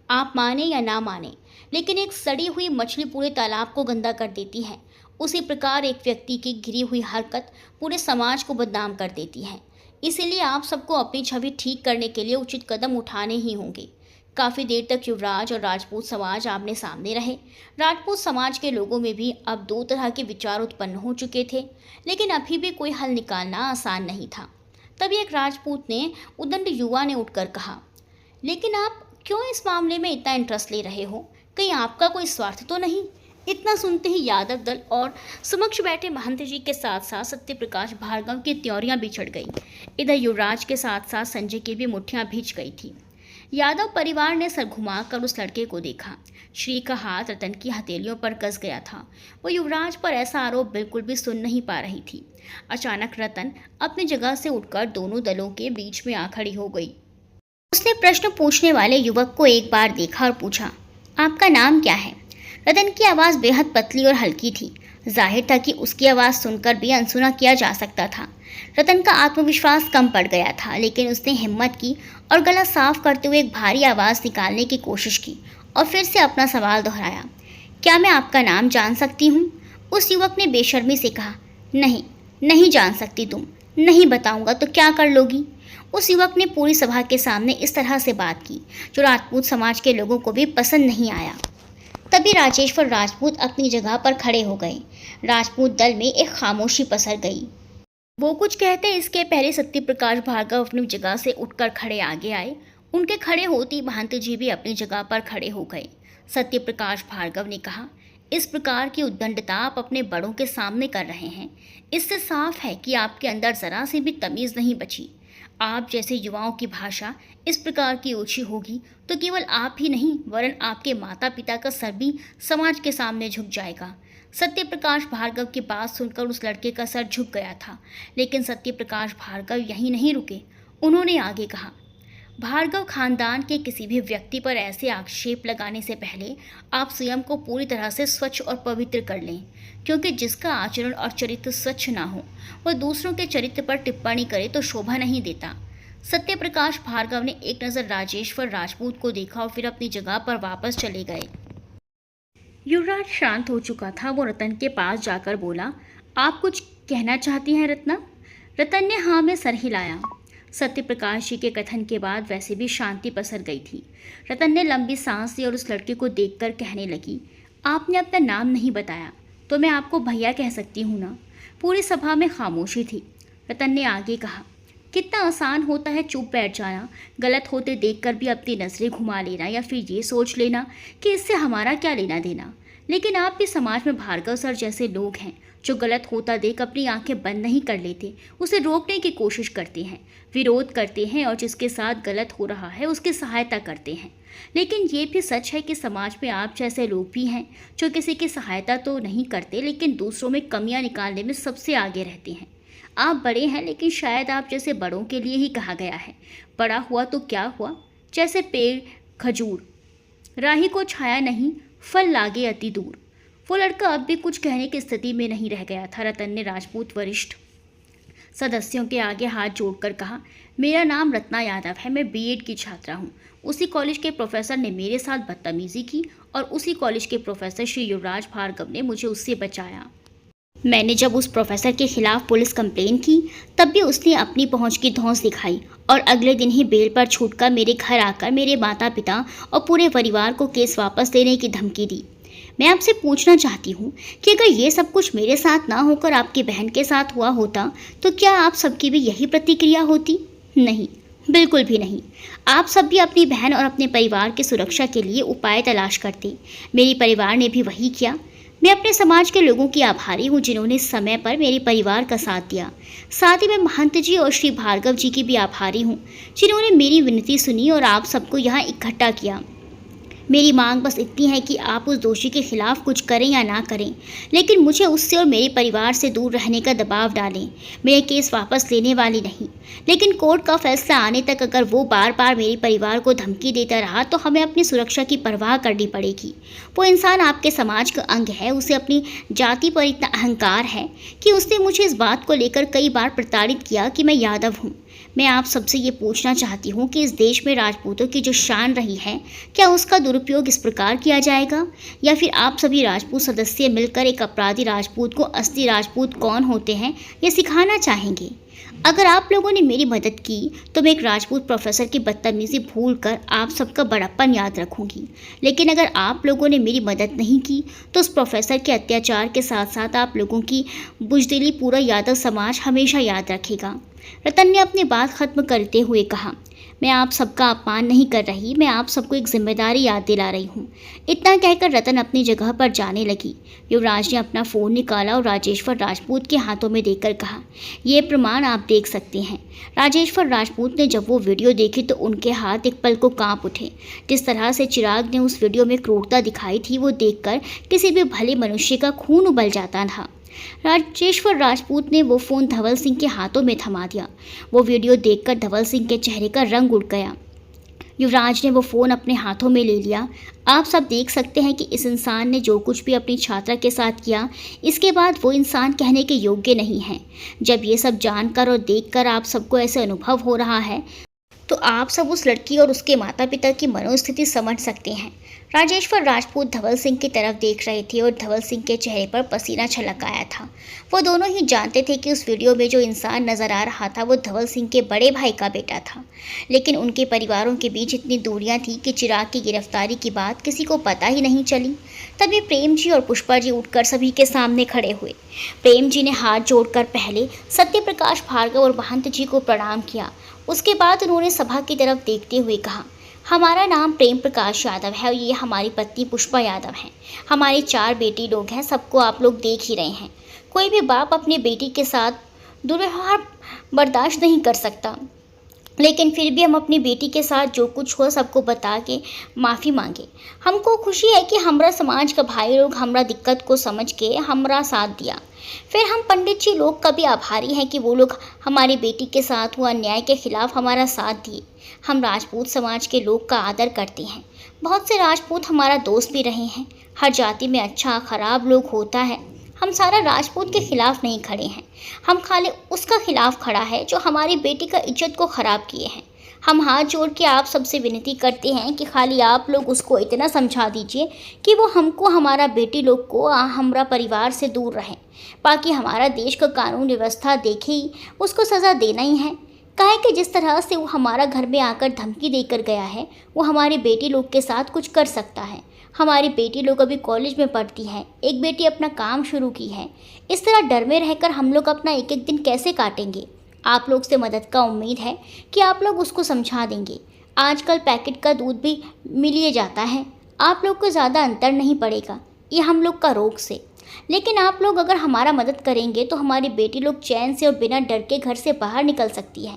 [SPEAKER 1] आप माने या ना माने, लेकिन एक सड़ी हुई मछली पूरे तालाब को गंदा कर देती है। उसी प्रकार एक व्यक्ति की गिरी हुई हरकत पूरे समाज को बदनाम कर देती है। इसीलिए आप सबको अपनी छवि ठीक करने के लिए उचित कदम उठाने ही होंगे। काफी देर तक युवराज और राजपूत समाज आमने सामने रहे। राजपूत समाज के लोगों में भी अब दो तरह के विचार उत्पन्न हो चुके थे, लेकिन अभी भी कोई हल निकालना आसान नहीं था। तभी एक राजपूत ने उद्दंड युवा ने उठकर कहा, लेकिन आप क्यों इस मामले में इतना इंटरेस्ट ले रहे हो? कहीं आपका कोई स्वार्थ तो नहीं? इतना सुनते ही यादव दल और समक्ष बैठे महंत जी के साथ साथ सत्य प्रकाश भार्गव की त्योरियां भी चढ़ गई। इधर युवराज के साथ साथ संजय की भी मुठ्ठियां भींच गई थी। यादव परिवार ने सर घुमाकर उस लड़के को देखा। श्री का हाथ रतन की हथेलियों पर कस गया था। वो युवराज पर ऐसा आरोप बिल्कुल भी सुन नहीं पा रही थी। अचानक रतन अपनी जगह से उठकर दोनों दलों के बीच में आ खड़ी हो गई। उसने प्रश्न पूछने वाले युवक को एक बार देखा और पूछा, आपका नाम क्या है? रतन की आवाज़ बेहद पतली और हल्की थी। जाहिर था कि उसकी आवाज़ सुनकर भी अनसुना किया जा सकता था। रतन का आत्मविश्वास कम पड़ गया था, लेकिन उसने हिम्मत की और गला साफ करते हुए एक भारी आवाज़ निकालने की कोशिश की और फिर से अपना सवाल दोहराया, क्या मैं आपका नाम जान सकती हूँ? उस युवक ने बेशर्मी से कहा, नहीं, नहीं जान सकती तुम। नहीं बताऊंगा तो क्या कर लोगी? उस युवक ने पूरी सभा के सामने इस तरह से बात की, जो राजपूत समाज के लोगों को भी पसंद नहीं आया। तभी राजेश्वर राजपूत अपनी जगह पर खड़े हो गए। राजपूत दल में एक खामोशी पसर गई। वो कुछ कहते इसके पहले सत्य प्रकाश भार्गव अपनी जगह से उठकर खड़े आगे आए। उनके खड़े होती महंत जी भी अपनी जगह पर खड़े हो गए। सत्य प्रकाश भार्गव ने कहा, इस प्रकार की उद्दंडता आप अपने बड़ों के सामने कर रहे हैं। इससे साफ है कि आपके अंदर जरा सी भी तमीज़ नहीं बची। आप जैसे युवाओं की भाषा इस प्रकार की ऊंची होगी तो केवल आप ही नहीं वरन आपके माता पिता का सर भी समाज के सामने झुक जाएगा। सत्य प्रकाश भार्गव की बात सुनकर उस लड़के का सर झुक गया था, लेकिन सत्य प्रकाश भार्गव यहीं नहीं रुके। उन्होंने आगे कहा, भार्गव खानदान के किसी भी व्यक्ति पर ऐसे आक्षेप लगाने से पहले आप स्वयं को पूरी तरह से स्वच्छ और पवित्र कर लें, क्योंकि जिसका आचरण और चरित्र स्वच्छ ना हो वह दूसरों के चरित्र पर टिप्पणी करे तो शोभा नहीं देता। सत्य प्रकाश भार्गव ने एक नज़र राजेश्वर राजपूत को देखा और फिर अपनी जगह पर वापस चले गए। युवराज शांत हो चुका था। वो रतन के पास जाकर बोला, आप कुछ कहना चाहती हैं रत्ना? रतन ने हाँ में सर हिलाया। सत्य प्रकाश जी के कथन के बाद वैसे भी शांति पसर गई थी। रतन ने लंबी सांस ली और उस लड़के को देखकर कहने लगी, आपने अपना नाम नहीं बताया तो मैं आपको भैया कह सकती हूँ ना? पूरी सभा में खामोशी थी। रतन ने आगे कहा, कितना आसान होता है चुप बैठ जाना, गलत होते देखकर भी अपनी नज़रें घुमा लेना या फिर ये सोच लेना कि इससे हमारा क्या लेना देना। लेकिन आप भी समाज में भार्गव सर जैसे लोग हैं जो गलत होता देख अपनी आंखें बंद नहीं कर लेते, उसे रोकने की कोशिश करते हैं, विरोध करते हैं और जिसके साथ गलत हो रहा है उसकी सहायता करते हैं। लेकिन ये भी सच है कि समाज में आप जैसे लोग भी हैं जो किसी की सहायता तो नहीं करते लेकिन दूसरों में कमियां निकालने में सबसे आगे रहते हैं। आप बड़े हैं लेकिन शायद आप जैसे बड़ों के लिए ही कहा गया है। बड़ा हुआ तो क्या हुआ, जैसे पेड़ खजूर, राही को छाया नहीं फल लागे अति दूर। वो लड़का अब भी कुछ कहने की स्थिति में नहीं रह गया था। रतन ने राजपूत वरिष्ठ सदस्यों के आगे हाथ जोड़कर कहा, मेरा नाम रत्ना यादव है, मैं बीएड की छात्रा हूँ। उसी कॉलेज के प्रोफेसर ने मेरे साथ बदतमीजी की और उसी कॉलेज के प्रोफेसर श्री युवराज भार्गव ने मुझे उससे बचाया। मैंने जब उस प्रोफेसर के खिलाफ पुलिस कंप्लेन की तब भी उसने अपनी पहुंच की धौंस दिखाई और अगले दिन ही बेल पर छूटकर मेरे घर आकर मेरे माता पिता और पूरे परिवार को केस वापस देने की धमकी दी। मैं आपसे पूछना चाहती हूँ कि अगर ये सब कुछ मेरे साथ ना होकर आपकी बहन के साथ हुआ होता तो क्या आप सबकी भी यही प्रतिक्रिया होती? नहीं, बिल्कुल भी नहीं। आप सब भी अपनी बहन और अपने परिवार की सुरक्षा के लिए उपाय तलाश करते। मेरे परिवार ने भी वही किया। मैं अपने समाज के लोगों की आभारी हूँ जिन्होंने समय पर मेरे परिवार का साथ दिया। साथ ही मैं महंत जी और श्री भार्गव जी की भी आभारी हूँ जिन्होंने मेरी विनती सुनी और आप सबको यहाँ इकट्ठा किया। मेरी मांग बस इतनी है कि आप उस दोषी के खिलाफ कुछ करें या ना करें, लेकिन मुझे उससे और मेरे परिवार से दूर रहने का दबाव डालें। मेरे केस वापस लेने वाली नहीं, लेकिन कोर्ट का फैसला आने तक अगर वो बार बार मेरे परिवार को धमकी देता रहा तो हमें अपनी सुरक्षा की परवाह करनी पड़ेगी। वो इंसान आपके समाज का अंग है, उसे अपनी जाति पर इतना अहंकार है कि उसने मुझे इस बात को लेकर कई बार प्रताड़ित किया कि मैं यादव हूँ। मैं आप सबसे ये पूछना चाहती हूँ कि इस देश में राजपूतों की जो शान रही है, क्या उसका दुरुपयोग इस प्रकार किया जाएगा, या फिर आप सभी राजपूत सदस्य मिलकर एक अपराधी राजपूत को असली राजपूत कौन होते हैं ये सिखाना चाहेंगे? अगर आप लोगों ने मेरी मदद की तो मैं एक राजपूत प्रोफेसर की बदतमीजी भूल कर आप सबका बड़प्पन याद रखूंगी, लेकिन अगर आप लोगों ने मेरी मदद नहीं की तो उस प्रोफेसर के अत्याचार के साथ साथ आप लोगों की बुजदिली पूरा यादव समाज हमेशा याद रखेगा। रतन ने अपनी बात खत्म करते हुए कहा, मैं आप सबका अपमान नहीं कर रही, मैं आप सबको एक जिम्मेदारी याद दिला रही हूँ। इतना कहकर रतन अपनी जगह पर जाने लगी। युवराज ने अपना फ़ोन निकाला और राजेश्वर राजपूत के हाथों में देकर कहा, ये प्रमाण आप देख सकते हैं। राजेश्वर राजपूत ने जब वो वीडियो देखी तो उनके हाथ एक पल को कांप उठे। जिस तरह से चिराग ने उस वीडियो में क्रूरता दिखाई थी वो देखकर किसी भी भले मनुष्य का खून उबल जाता था। राजेश्वर राजपूत ने वो फ़ोन धवल सिंह के हाथों में थमा दिया। वो वीडियो देखकर धवल सिंह के चेहरे का रंग उड़ गया। युवराज ने वो फ़ोन अपने हाथों में ले लिया। आप सब देख सकते हैं कि इस इंसान ने जो कुछ भी अपनी छात्रा के साथ किया, इसके बाद वो इंसान कहने के योग्य नहीं है। जब ये सब जानकर और देखकर आप सबको ऐसे अनुभव हो रहा है तो आप सब उस लड़की और उसके माता पिता की मनोस्थिति समझ सकते हैं। राजेश्वर राजपूत धवल सिंह की तरफ देख रहे थे और धवल सिंह के चेहरे पर पसीना छलक आया था। वो दोनों ही जानते थे कि उस वीडियो में जो इंसान नजर आ रहा था वो धवल सिंह के बड़े भाई का बेटा था, लेकिन उनके परिवारों के बीच इतनी दूरियां थी कि चिराग की गिरफ्तारी की बात किसी को पता ही नहीं चली। तभी प्रेम जी और पुष्पा जी उठकर सभी के सामने खड़े हुए। प्रेम जी ने हाथ जोड़कर पहले सत्य प्रकाश भार्गव और महंत जी को प्रणाम किया। उसके बाद उन्होंने सभा की तरफ देखते हुए कहा, हमारा नाम प्रेम प्रकाश यादव है और ये हमारी पत्नी पुष्पा यादव हैं। हमारे 4 बेटी लोग हैं, सबको आप लोग देख ही रहे हैं। कोई भी बाप अपनी बेटी के साथ दुर्व्यवहार बर्दाश्त नहीं कर सकता, लेकिन फिर भी हम अपनी बेटी के साथ जो कुछ हुआ सबको बता के माफ़ी मांगे। हमको खुशी है कि हमरा समाज का भाई लोग हमरा दिक्कत को समझ के हमरा साथ दिया। फिर हम पंडित जी लोग का भी आभारी हैं कि वो लोग हमारी बेटी के साथ हुआ अन्याय के खिलाफ हमारा साथ दिए। हम राजपूत समाज के लोग का आदर करते हैं। बहुत से राजपूत हमारा दोस्त भी रहे हैं। हर जाति में अच्छा खराब लोग होता है। हम सारा राजपूत के खिलाफ नहीं खड़े हैं। हम खाली उसका खिलाफ खड़ा है जो हमारी बेटी का इज्जत को ख़राब किए हैं। हम हाथ जोड़ के आप सबसे विनती करते हैं कि खाली आप लोग उसको इतना समझा दीजिए कि वो हमको, हमारा बेटी लोग को, हमारा परिवार से दूर रहें। बाकी हमारा देश का कानून व्यवस्था देखे ही उसको सज़ा देना ही है। काहे कि जिस तरह से वो हमारा घर में आकर धमकी देकर गया है वो हमारी बेटी लोग के साथ कुछ कर सकता है। हमारी बेटी लोग अभी कॉलेज में पढ़ती हैं, एक बेटी अपना काम शुरू की है। इस तरह डर में रहकर हम लोग अपना एक एक दिन कैसे काटेंगे? आप लोग से मदद का उम्मीद है कि आप लोग उसको समझा देंगे। आजकल पैकेट का दूध भी मिल ही जाता है, आप लोग को ज़्यादा अंतर नहीं पड़ेगा ये हम लोग का रोग से। लेकिन आप लोग अगर हमारा मदद करेंगे तो हमारी बेटी लोग चैन से और बिना डर के घर से बाहर निकल सकती है।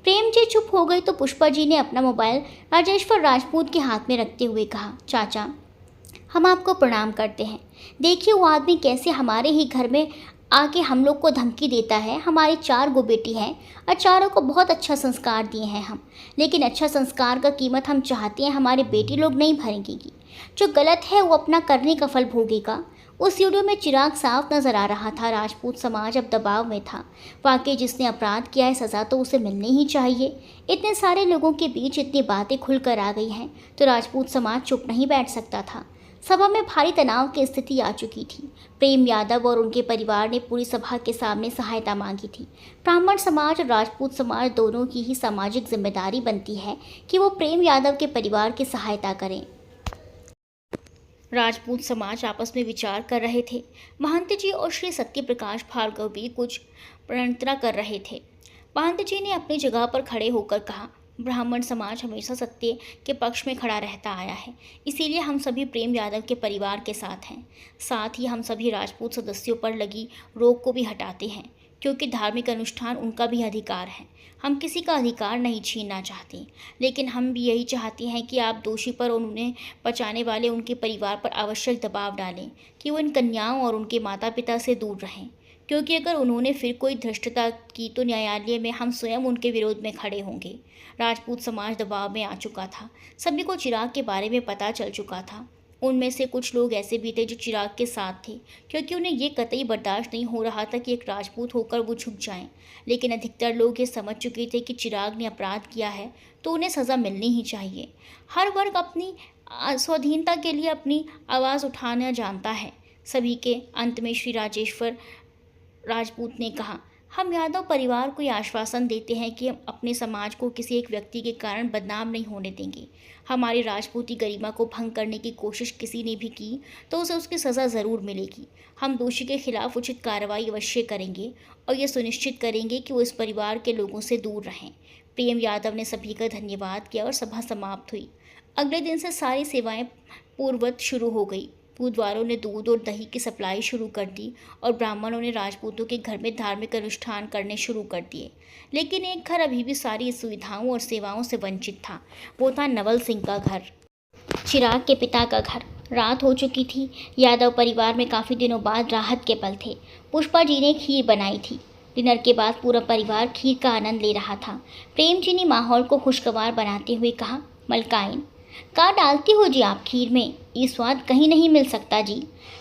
[SPEAKER 1] प्रेम जी चुप हो गई तो पुष्पा जी ने अपना मोबाइल राजेश्वर राजपूत के हाथ में रखते हुए कहा, चाचा हम आपको प्रणाम करते हैं। देखिए वो आदमी कैसे हमारे ही घर में आके हम लोग को धमकी देता है। हमारी 4 गो बेटी हैं और चारों को बहुत अच्छा संस्कार दिए हैं हम, लेकिन अच्छा संस्कार का कीमत हम चाहते हैं हमारे बेटी लोग नहीं भरेंगी। जो गलत है वो अपना करने का फल भोगेगा। उस वीडियो में चिराग साफ नजर आ रहा था। राजपूत समाज अब दबाव में था। वाकई जिसने अपराध किया है सज़ा तो उसे मिलनी ही चाहिए। इतने सारे लोगों के बीच इतनी बातें खुलकर आ गई हैं तो राजपूत समाज चुप नहीं बैठ सकता था। सभा में भारी तनाव की स्थिति आ चुकी थी। प्रेम यादव और उनके परिवार ने पूरी सभा के सामने सहायता मांगी थी। ब्राह्मण समाज और राजपूत समाज दोनों की ही सामाजिक जिम्मेदारी बनती है कि वो प्रेम यादव के परिवार की सहायता करें। राजपूत समाज आपस में विचार कर रहे थे। महंत जी और श्री सत्य प्रकाश भार्गव भी कुछ प्रणतरा कर रहे थे। महंत जी ने अपनी जगह पर खड़े होकर कहा, ब्राह्मण समाज हमेशा सत्य के पक्ष में खड़ा रहता आया है, इसीलिए हम सभी प्रेम यादव के परिवार के साथ हैं। साथ ही हम सभी राजपूत सदस्यों पर लगी रोक को भी हटाते हैं, क्योंकि धार्मिक अनुष्ठान उनका भी अधिकार है। हम किसी का अधिकार नहीं छीनना चाहते, लेकिन हम भी यही चाहते हैं कि आप दोषी पर और उन्हें बचाने वाले उनके परिवार पर आवश्यक दबाव डालें कि वो इन कन्याओं और उनके माता पिता से दूर रहें, क्योंकि अगर उन्होंने फिर कोई धृष्टता की तो न्यायालय में हम स्वयं उनके विरोध में खड़े होंगे। राजपूत समाज दबाव में आ चुका था। सभी को चिराग के बारे में पता चल चुका था। उनमें से कुछ लोग ऐसे भी थे जो चिराग के साथ थे, क्योंकि उन्हें ये कतई बर्दाश्त नहीं हो रहा था कि एक राजपूत होकर वो झुक जाएं। लेकिन अधिकतर लोग ये समझ चुके थे कि चिराग ने अपराध किया है तो उन्हें सज़ा मिलनी ही चाहिए। हर वर्ग अपनी स्वाधीनता के लिए अपनी आवाज़ उठाना जानता है। सभी के अंत में श्री राजेश्वर राजपूत ने कहा, हम यादव परिवार को ये आश्वासन देते हैं कि हम अपने समाज को किसी एक व्यक्ति के कारण बदनाम नहीं होने देंगे। हमारी राजपूती गरिमा को भंग करने की कोशिश किसी ने भी की तो उसे उसकी सज़ा ज़रूर मिलेगी। हम दोषी के खिलाफ उचित कार्रवाई अवश्य करेंगे और ये सुनिश्चित करेंगे कि वो इस परिवार के लोगों से दूर रहें। प्रेम यादव ने सभी का धन्यवाद किया और सभा समाप्त हुई। अगले दिन से सारी सेवाएं पूर्ववत शुरू हो गई। पूतवालों ने दूध और दही की सप्लाई शुरू कर दी और ब्राह्मणों ने राजपूतों के घर में धार्मिक अनुष्ठान करने शुरू कर दिए। लेकिन एक घर अभी भी सारी सुविधाओं और सेवाओं से वंचित था। वो था नवल सिंह का घर, चिराग के पिता का घर। रात हो चुकी थी। यादव परिवार में काफ़ी दिनों बाद राहत के पल थे। पुष्पा जी ने खीर बनाई थी। डिनर के बाद पूरा परिवार खीर का आनंद ले रहा था। प्रेम जी ने माहौल को खुशगवार बनाते हुए कहा, मलकाइन, का डालती हो जी आप खीर में? ये स्वाद कहीं नहीं मिल सकता जी।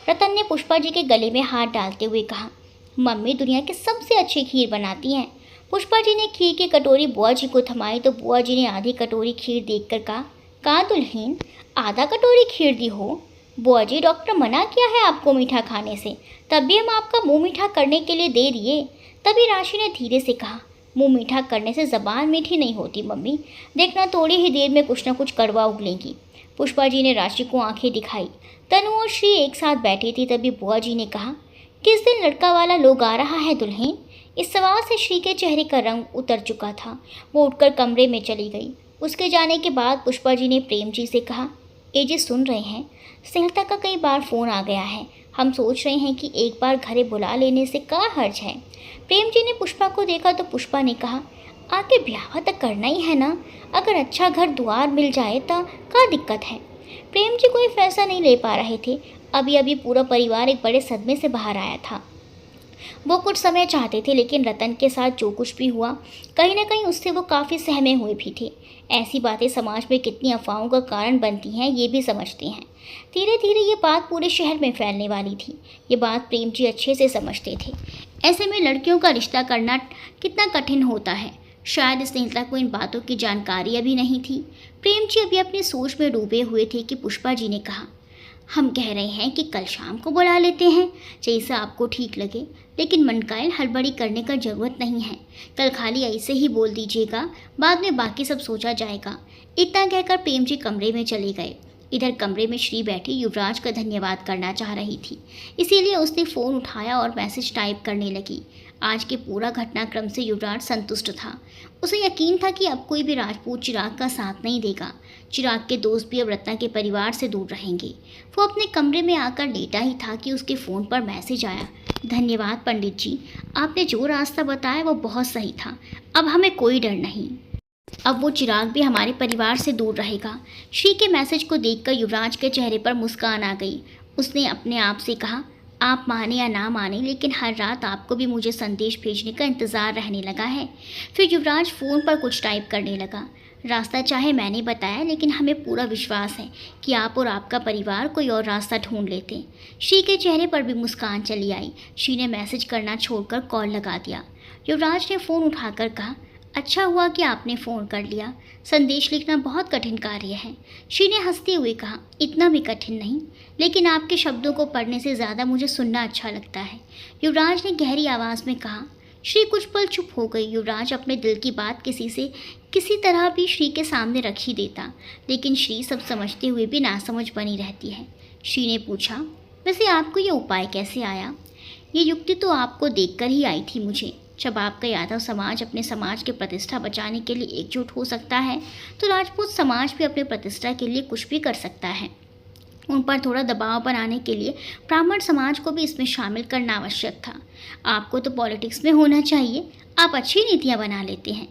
[SPEAKER 1] रतन ने पुष्पा जी के गले में हाथ डालते हुए कहा, मम्मी दुनिया की सबसे अच्छी खीर बनाती हैं। पुष्पा जी ने खीर की कटोरी बुआ जी को थमाई तो बुआ जी ने आधी कटोरी खीर देखकर कहा, का दुल्हन, आधा कटोरी खीर दी हो? बुआ जी, डॉक्टर मना किया है आपको मीठा खाने से, तब भी हम आपका मुंह मीठा करने के लिए दे दिए। तभी राशि ने धीरे से कहा, मुंह मीठा करने से ज़बान मीठी नहीं होती मम्मी, देखना थोड़ी ही देर में कुछ न कुछ कड़वा उगलेगी। पुष्पा जी ने राशि को आंखें दिखाई। तनु और श्री एक साथ बैठी थी। तभी बुआ जी ने कहा, किस दिन लड़का वाला लोग आ रहा है दुल्हन? इस सवाल से श्री के चेहरे का रंग उतर चुका था। वो उठकर कमरे में चली गई। उसके जाने के बाद पुष्पा जी ने प्रेम जी से कहा, ए जी सुन रहे हैं, स्नेहलता का कई बार फ़ोन आ गया है। हम सोच रहे हैं कि एक बार घरे बुला लेने से क्या हर्ज है। प्रेम जी ने पुष्पा को देखा तो पुष्पा ने कहा, आगे ब्याह तक करना ही है ना, अगर अच्छा घर द्वार मिल जाए तो क्या दिक्कत है। प्रेम जी कोई फैसला नहीं ले पा रहे थे। अभी अभी पूरा परिवार एक बड़े सदमे से बाहर आया था। वो कुछ समय चाहते थे, लेकिन रतन के साथ जो कुछ भी हुआ कहीं ना कहीं उससे वो काफ़ी सहमे हुए भी थे। ऐसी बातें समाज में कितनी अफवाहों का कारण बनती हैं ये भी समझते हैं। धीरे धीरे ये बात पूरे शहर में फैलने वाली थी। ये बात प्रेम जी अच्छे से समझते थे। ऐसे में लड़कियों का रिश्ता करना कितना कठिन होता है। शायद स्नेहलता को इन बातों की जानकारी अभी नहीं थी। प्रेम जी अभी अपनी सोच में डूबे हुए थे कि पुष्पा जी ने कहा, हम कह रहे हैं कि कल शाम को बुला लेते हैं, जैसा आपको ठीक लगे, लेकिन मनकायल हड़बड़ी करने का ज़रूरत नहीं है। कल खाली ऐसे ही बोल दीजिएगा, बाद में बाकी सब सोचा जाएगा। इतना कहकर प्रेम जी कमरे में चले गए। इधर कमरे में श्री बैठी युवराज का धन्यवाद करना चाह रही थी, इसीलिए उसने फ़ोन उठाया और मैसेज टाइप करने लगी। आज के पूरा घटनाक्रम से युवराज संतुष्ट था। उसे यकीन था कि अब कोई भी राजपूत चिराग का साथ नहीं देगा। चिराग के दोस्त भी अब रत्ना के परिवार से दूर रहेंगे। वो अपने कमरे में आकर लेटा ही था कि उसके फ़ोन पर मैसेज आया, धन्यवाद पंडित जी, आपने जो रास्ता बताया वो बहुत सही था। अब हमें कोई डर नहीं। अब वो चिराग भी हमारे परिवार से दूर रहेगा। श्री के मैसेज को देखकर युवराज के चेहरे पर मुस्कान आ गई। उसने अपने आप से कहा, आप माने या ना माने, लेकिन हर रात आपको भी मुझे संदेश भेजने का इंतज़ार रहने लगा है। फिर युवराज फ़ोन पर कुछ टाइप करने लगा। रास्ता चाहे मैंने बताया, लेकिन हमें पूरा विश्वास है कि आप और आपका परिवार कोई और रास्ता ढूंढ लेते। श्री के चेहरे पर भी मुस्कान चली आई। श्री ने मैसेज करना छोड़कर कॉल लगा दिया। युवराज ने फ़ोन उठाकर कहा, अच्छा हुआ कि आपने फ़ोन कर लिया। संदेश लिखना बहुत कठिन कार्य है। श्री ने हंसते हुए कहा, इतना भी कठिन नहीं, लेकिन आपके शब्दों को पढ़ने से ज़्यादा मुझे सुनना अच्छा लगता है। युवराज ने गहरी आवाज़ में कहा। श्री कुछ पल चुप हो गई। युवराज अपने दिल की बात किसी तरह भी श्री के सामने रख ही देता, लेकिन श्री सब समझते हुए भी नासमझ बनी रहती है। श्री ने पूछा, वैसे आपको ये उपाय कैसे आया? ये युक्ति तो आपको देखकर ही आई थी मुझे। जब आपका यादव समाज अपने समाज की प्रतिष्ठा बचाने के लिए एकजुट हो सकता है, तो राजपूत समाज भी अपने प्रतिष्ठा के लिए कुछ भी कर सकता है। उन पर थोड़ा दबाव बनाने के लिए ब्राह्मण समाज को भी इसमें शामिल करना आवश्यक था। आपको तो पॉलिटिक्स में होना चाहिए, आप अच्छी नीतियाँ बना लेते हैं।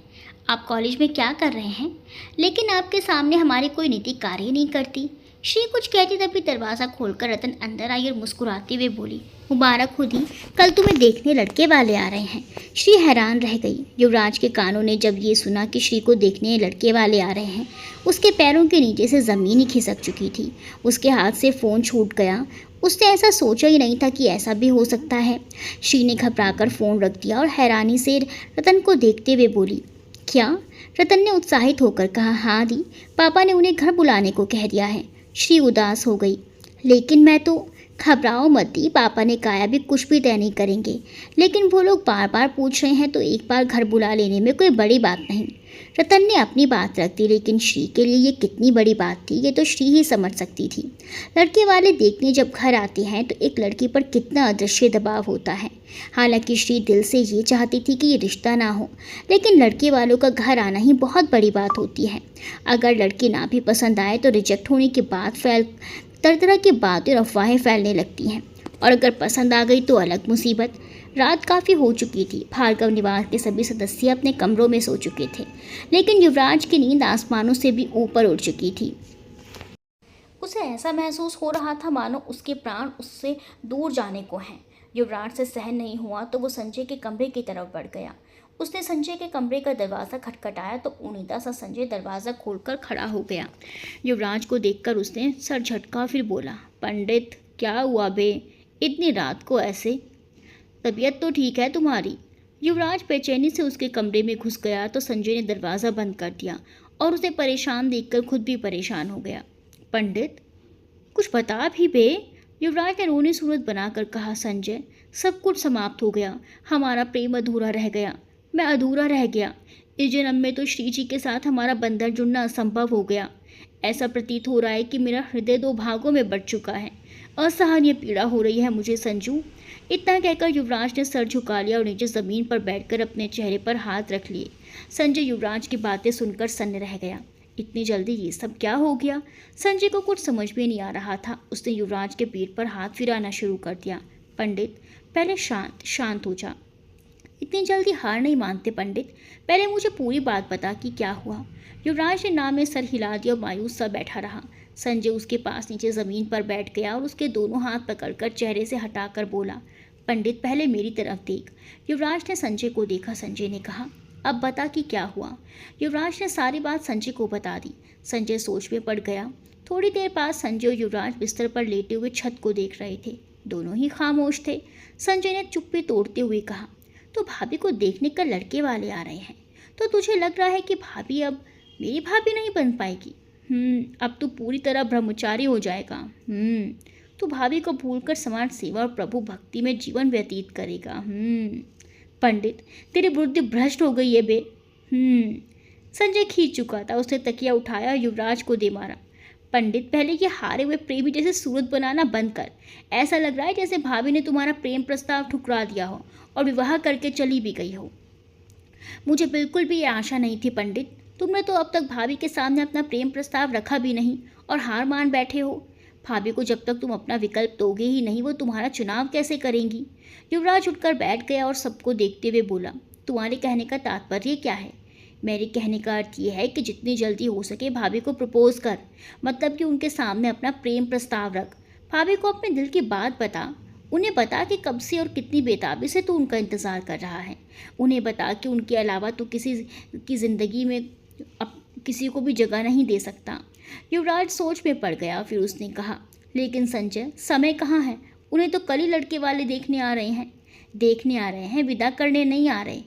[SPEAKER 1] आप कॉलेज में क्या कर रहे हैं? लेकिन आपके सामने हमारी कोई नीति कार्य नहीं करती। श्री कुछ कहती तभी दरवाज़ा खोलकर रतन अंदर आई और मुस्कुराते हुए बोली, मुबारक खुदी, कल तुम्हें देखने लड़के वाले आ रहे हैं। श्री हैरान रह गई। युवराज के कानों ने जब ये सुना कि श्री को देखने लड़के वाले आ रहे हैं, उसके पैरों के नीचे से ज़मीन ही खिसक चुकी थी। उसके हाथ से फ़ोन छूट गया। उसने ऐसा सोचा ही नहीं था कि ऐसा भी हो सकता है। श्री ने घबराकर फ़ोन रख दिया और हैरानी से रतन को देखते हुए बोली, क्या? रतन ने उत्साहित होकर कहा, हाँ दी, पापा ने उन्हें घर बुलाने को कह दिया है। श्री उदास हो गई। लेकिन मैं तो घबराओ मत दी, पापा ने कहा अभी कुछ भी तय नहीं करेंगे। लेकिन वो लोग बार बार पूछ रहे हैं तो एक बार घर बुला लेने में कोई बड़ी बात नहीं। रतन ने अपनी बात रख दी, लेकिन श्री के लिए ये कितनी बड़ी बात थी ये तो श्री ही समझ सकती थी। लड़के वाले देखने जब घर आते हैं तो एक लड़की पर कितना अदृश्य दबाव होता है। हालांकि श्री दिल से ये चाहती थी कि ये रिश्ता ना हो, लेकिन लड़के वालों का घर आना ही बहुत बड़ी बात होती है। अगर लड़की ना भी पसंद आए तो रिजेक्ट होने के बाद तरह तरह की बातें और अफवाहें फैलने लगती हैं, और अगर पसंद आ गई तो अलग मुसीबत। रात काफ़ी हो चुकी थी। भार्गव निवास के सभी सदस्य अपने कमरों में सो चुके थे, लेकिन युवराज की नींद आसमानों से भी ऊपर उड़ चुकी थी। उसे ऐसा महसूस हो रहा था मानो उसके प्राण उससे दूर जाने को हैं। युवराज से सहन नहीं हुआ तो वो संजय के कमरे की तरफ बढ़ गया। उसने संजय के कमरे का दरवाज़ा खटखटाया तो उनीता सा संजय दरवाज़ा खोलकर खड़ा हो गया। युवराज को देखकर उसने सर झटका, फिर बोला, पंडित क्या हुआ बे, इतनी रात को ऐसे? तबीयत तो ठीक है तुम्हारी? युवराज बेचैनी से उसके कमरे में घुस गया तो संजय ने दरवाज़ा बंद कर दिया और उसे परेशान देखकर खुद भी परेशान हो गया। पंडित कुछ बता भी बे, युवराज ने रोनी सूरत बनाकर कहा। संजय, सब कुछ समाप्त हो गया, हमारा प्रेम अधूरा रह गया, मैं अधूरा रह गया। इस जन्म में तो श्री जी के साथ हमारा बंधन जुड़ना असंभव हो गया। ऐसा प्रतीत हो रहा है कि मेरा हृदय दो भागों में बंट चुका है। असहनीय पीड़ा हो रही है मुझे संजू। इतना कहकर युवराज ने सर झुका लिया और नीचे ज़मीन पर बैठकर अपने चेहरे पर हाथ रख लिए। संजय युवराज की बातें सुनकर सन्न रह गया। इतनी जल्दी ये सब क्या हो गया? संजय को कुछ समझ में नहीं आ रहा था। उसने युवराज के पीठ पर हाथ फिराना शुरू कर दिया। पंडित पहले शांत हो जा। इतनी जल्दी हार नहीं मानते पंडित, पहले मुझे पूरी बात बता कि क्या हुआ। युवराज ने नाम में सर हिला दिया और मायूस सा बैठा रहा। संजय उसके पास नीचे ज़मीन पर बैठ गया और उसके दोनों हाथ पकड़कर चेहरे से हटाकर बोला, पंडित पहले मेरी तरफ देख। युवराज ने संजय को देखा। संजय ने कहा, अब बता कि क्या हुआ। युवराज ने सारी बात संजय को बता दी। संजय सोच में पड़ गया। थोड़ी देर बाद संजय और युवराज बिस्तर पर लेटे हुए छत को देख रहे थे। दोनों ही खामोश थे। संजय ने चुप्पी तोड़ते हुए कहा, तो भाभी को देखने का लड़के वाले आ रहे हैं, तो तुझे लग रहा है कि भाभी अब मेरी भाभी नहीं बन पाएगी? अब तू पूरी तरह ब्रह्मचारी हो जाएगा। तू भाभी को भूलकर समाज सेवा और प्रभु भक्ति में जीवन व्यतीत करेगा। पंडित तेरी बुद्धि भ्रष्ट हो गई है बे। संजय खींच चुका था। उसने तकिया उठाया, युवराज को दे मारा। पंडित पहले ये हारे हुए प्रेमी जैसे सूरत बनाना बंद कर। ऐसा लग रहा है जैसे भाभी ने तुम्हारा प्रेम प्रस्ताव ठुकरा दिया हो और विवाह करके चली भी गई हो। मुझे बिल्कुल भी ये आशा नहीं थी पंडित। तुमने तो अब तक भाभी के सामने अपना प्रेम प्रस्ताव रखा भी नहीं और हार मान बैठे हो। भाभी को जब तक तुम अपना विकल्प दोगे ही नहीं, वो तुम्हारा चुनाव कैसे करेंगी? युवराज उठकर बैठ गया और सबको देखते हुए बोला, तुम्हारे कहने का तात्पर्य क्या है? मेरे कहने का अर्थ ये है कि जितनी जल्दी हो सके भाभी को प्रपोज कर, मतलब कि उनके सामने अपना प्रेम प्रस्ताव रख। भाभी को अपने दिल की बात बता। उन्हें बता कि कब से और कितनी बेताबी से तू उनका इंतज़ार कर रहा है। उन्हें बता कि उनके अलावा तू किसी की ज़िंदगी में अब किसी को भी जगह नहीं दे सकता। युवराज सोच में पड़ गया। फिर उसने कहा, लेकिन संजय समय कहाँ है? उन्हें तो कल ही लड़के वाले देखने आ रहे हैं, विदा करने नहीं आ रहे।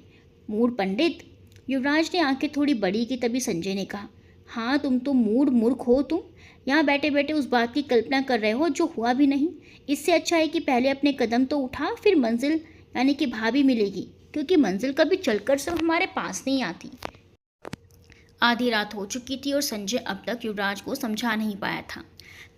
[SPEAKER 1] मूड पंडित। युवराज ने आंखें थोड़ी बड़ी की, तभी संजय ने कहा, हाँ तुम तो मूर्ख हो। तुम यहाँ बैठे बैठे उस बात की कल्पना कर रहे हो जो हुआ भी नहीं। इससे अच्छा है कि पहले अपने कदम तो उठा, फिर मंजिल यानी कि भाभी मिलेगी, क्योंकि मंजिल कभी चलकर सब हमारे पास नहीं आती। आधी रात हो चुकी थी और संजय अब तक युवराज को समझा नहीं पाया था।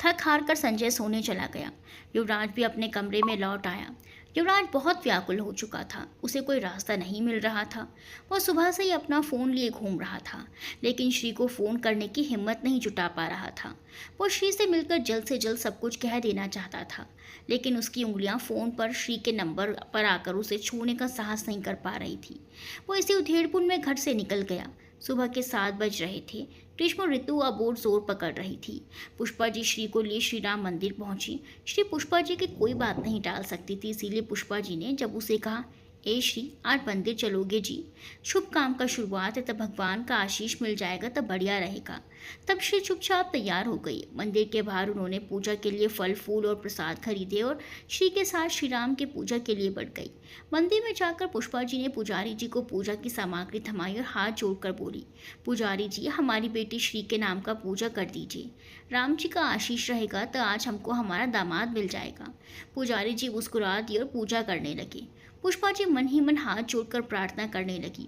[SPEAKER 1] थक हार कर संजय सोने चला गया। युवराज भी अपने कमरे में लौट आया। युवराज बहुत व्याकुल हो चुका था। उसे कोई रास्ता नहीं मिल रहा था। वह सुबह से ही अपना फ़ोन लिए घूम रहा था, लेकिन श्री को फ़ोन करने की हिम्मत नहीं जुटा पा रहा था। वो श्री से मिलकर जल्द से जल्द सब कुछ कह देना चाहता था, लेकिन उसकी उंगलियां फ़ोन पर श्री के नंबर पर आकर उसे छूने का साहस नहीं कर पा रही थी। वो इसी उधेड़पुन में घर से निकल गया। सुबह के 7 बज रहे थे। ग्रीष्म ऋतु अब और जोर पकड़ रही थी। पुष्पा जी श्री को लिए श्री राम मंदिर पहुंची। श्री पुष्पा जी की कोई बात नहीं टाल सकती थी, इसीलिए पुष्पा जी ने जब उसे कहा, ए श्री, आज मंदिर चलोगे जी? शुभ काम का शुरुआत है, तब भगवान का आशीष मिल जाएगा, तब बढ़िया रहेगा। तब श्री चुपचाप तैयार हो गई। मंदिर के बाहर उन्होंने पूजा के लिए फल फूल और प्रसाद खरीदे और श्री के साथ श्री राम के पूजा के लिए बढ़ गई। मंदिर में जाकर पुष्पा जी ने पुजारी जी को पूजा की सामग्री थमाई और हाथ जोड़कर बोली, पुजारी जी, हमारी बेटी श्री के नाम का पूजा कर दीजिए। राम जी का आशीष रहेगा तो आज हमको हमारा दामाद मिल जाएगा। पुजारी जी मुस्कुरा दिए और पूजा करने लगे। पुष्पा जी मन ही मन हाथ जोड़कर प्रार्थना करने लगी,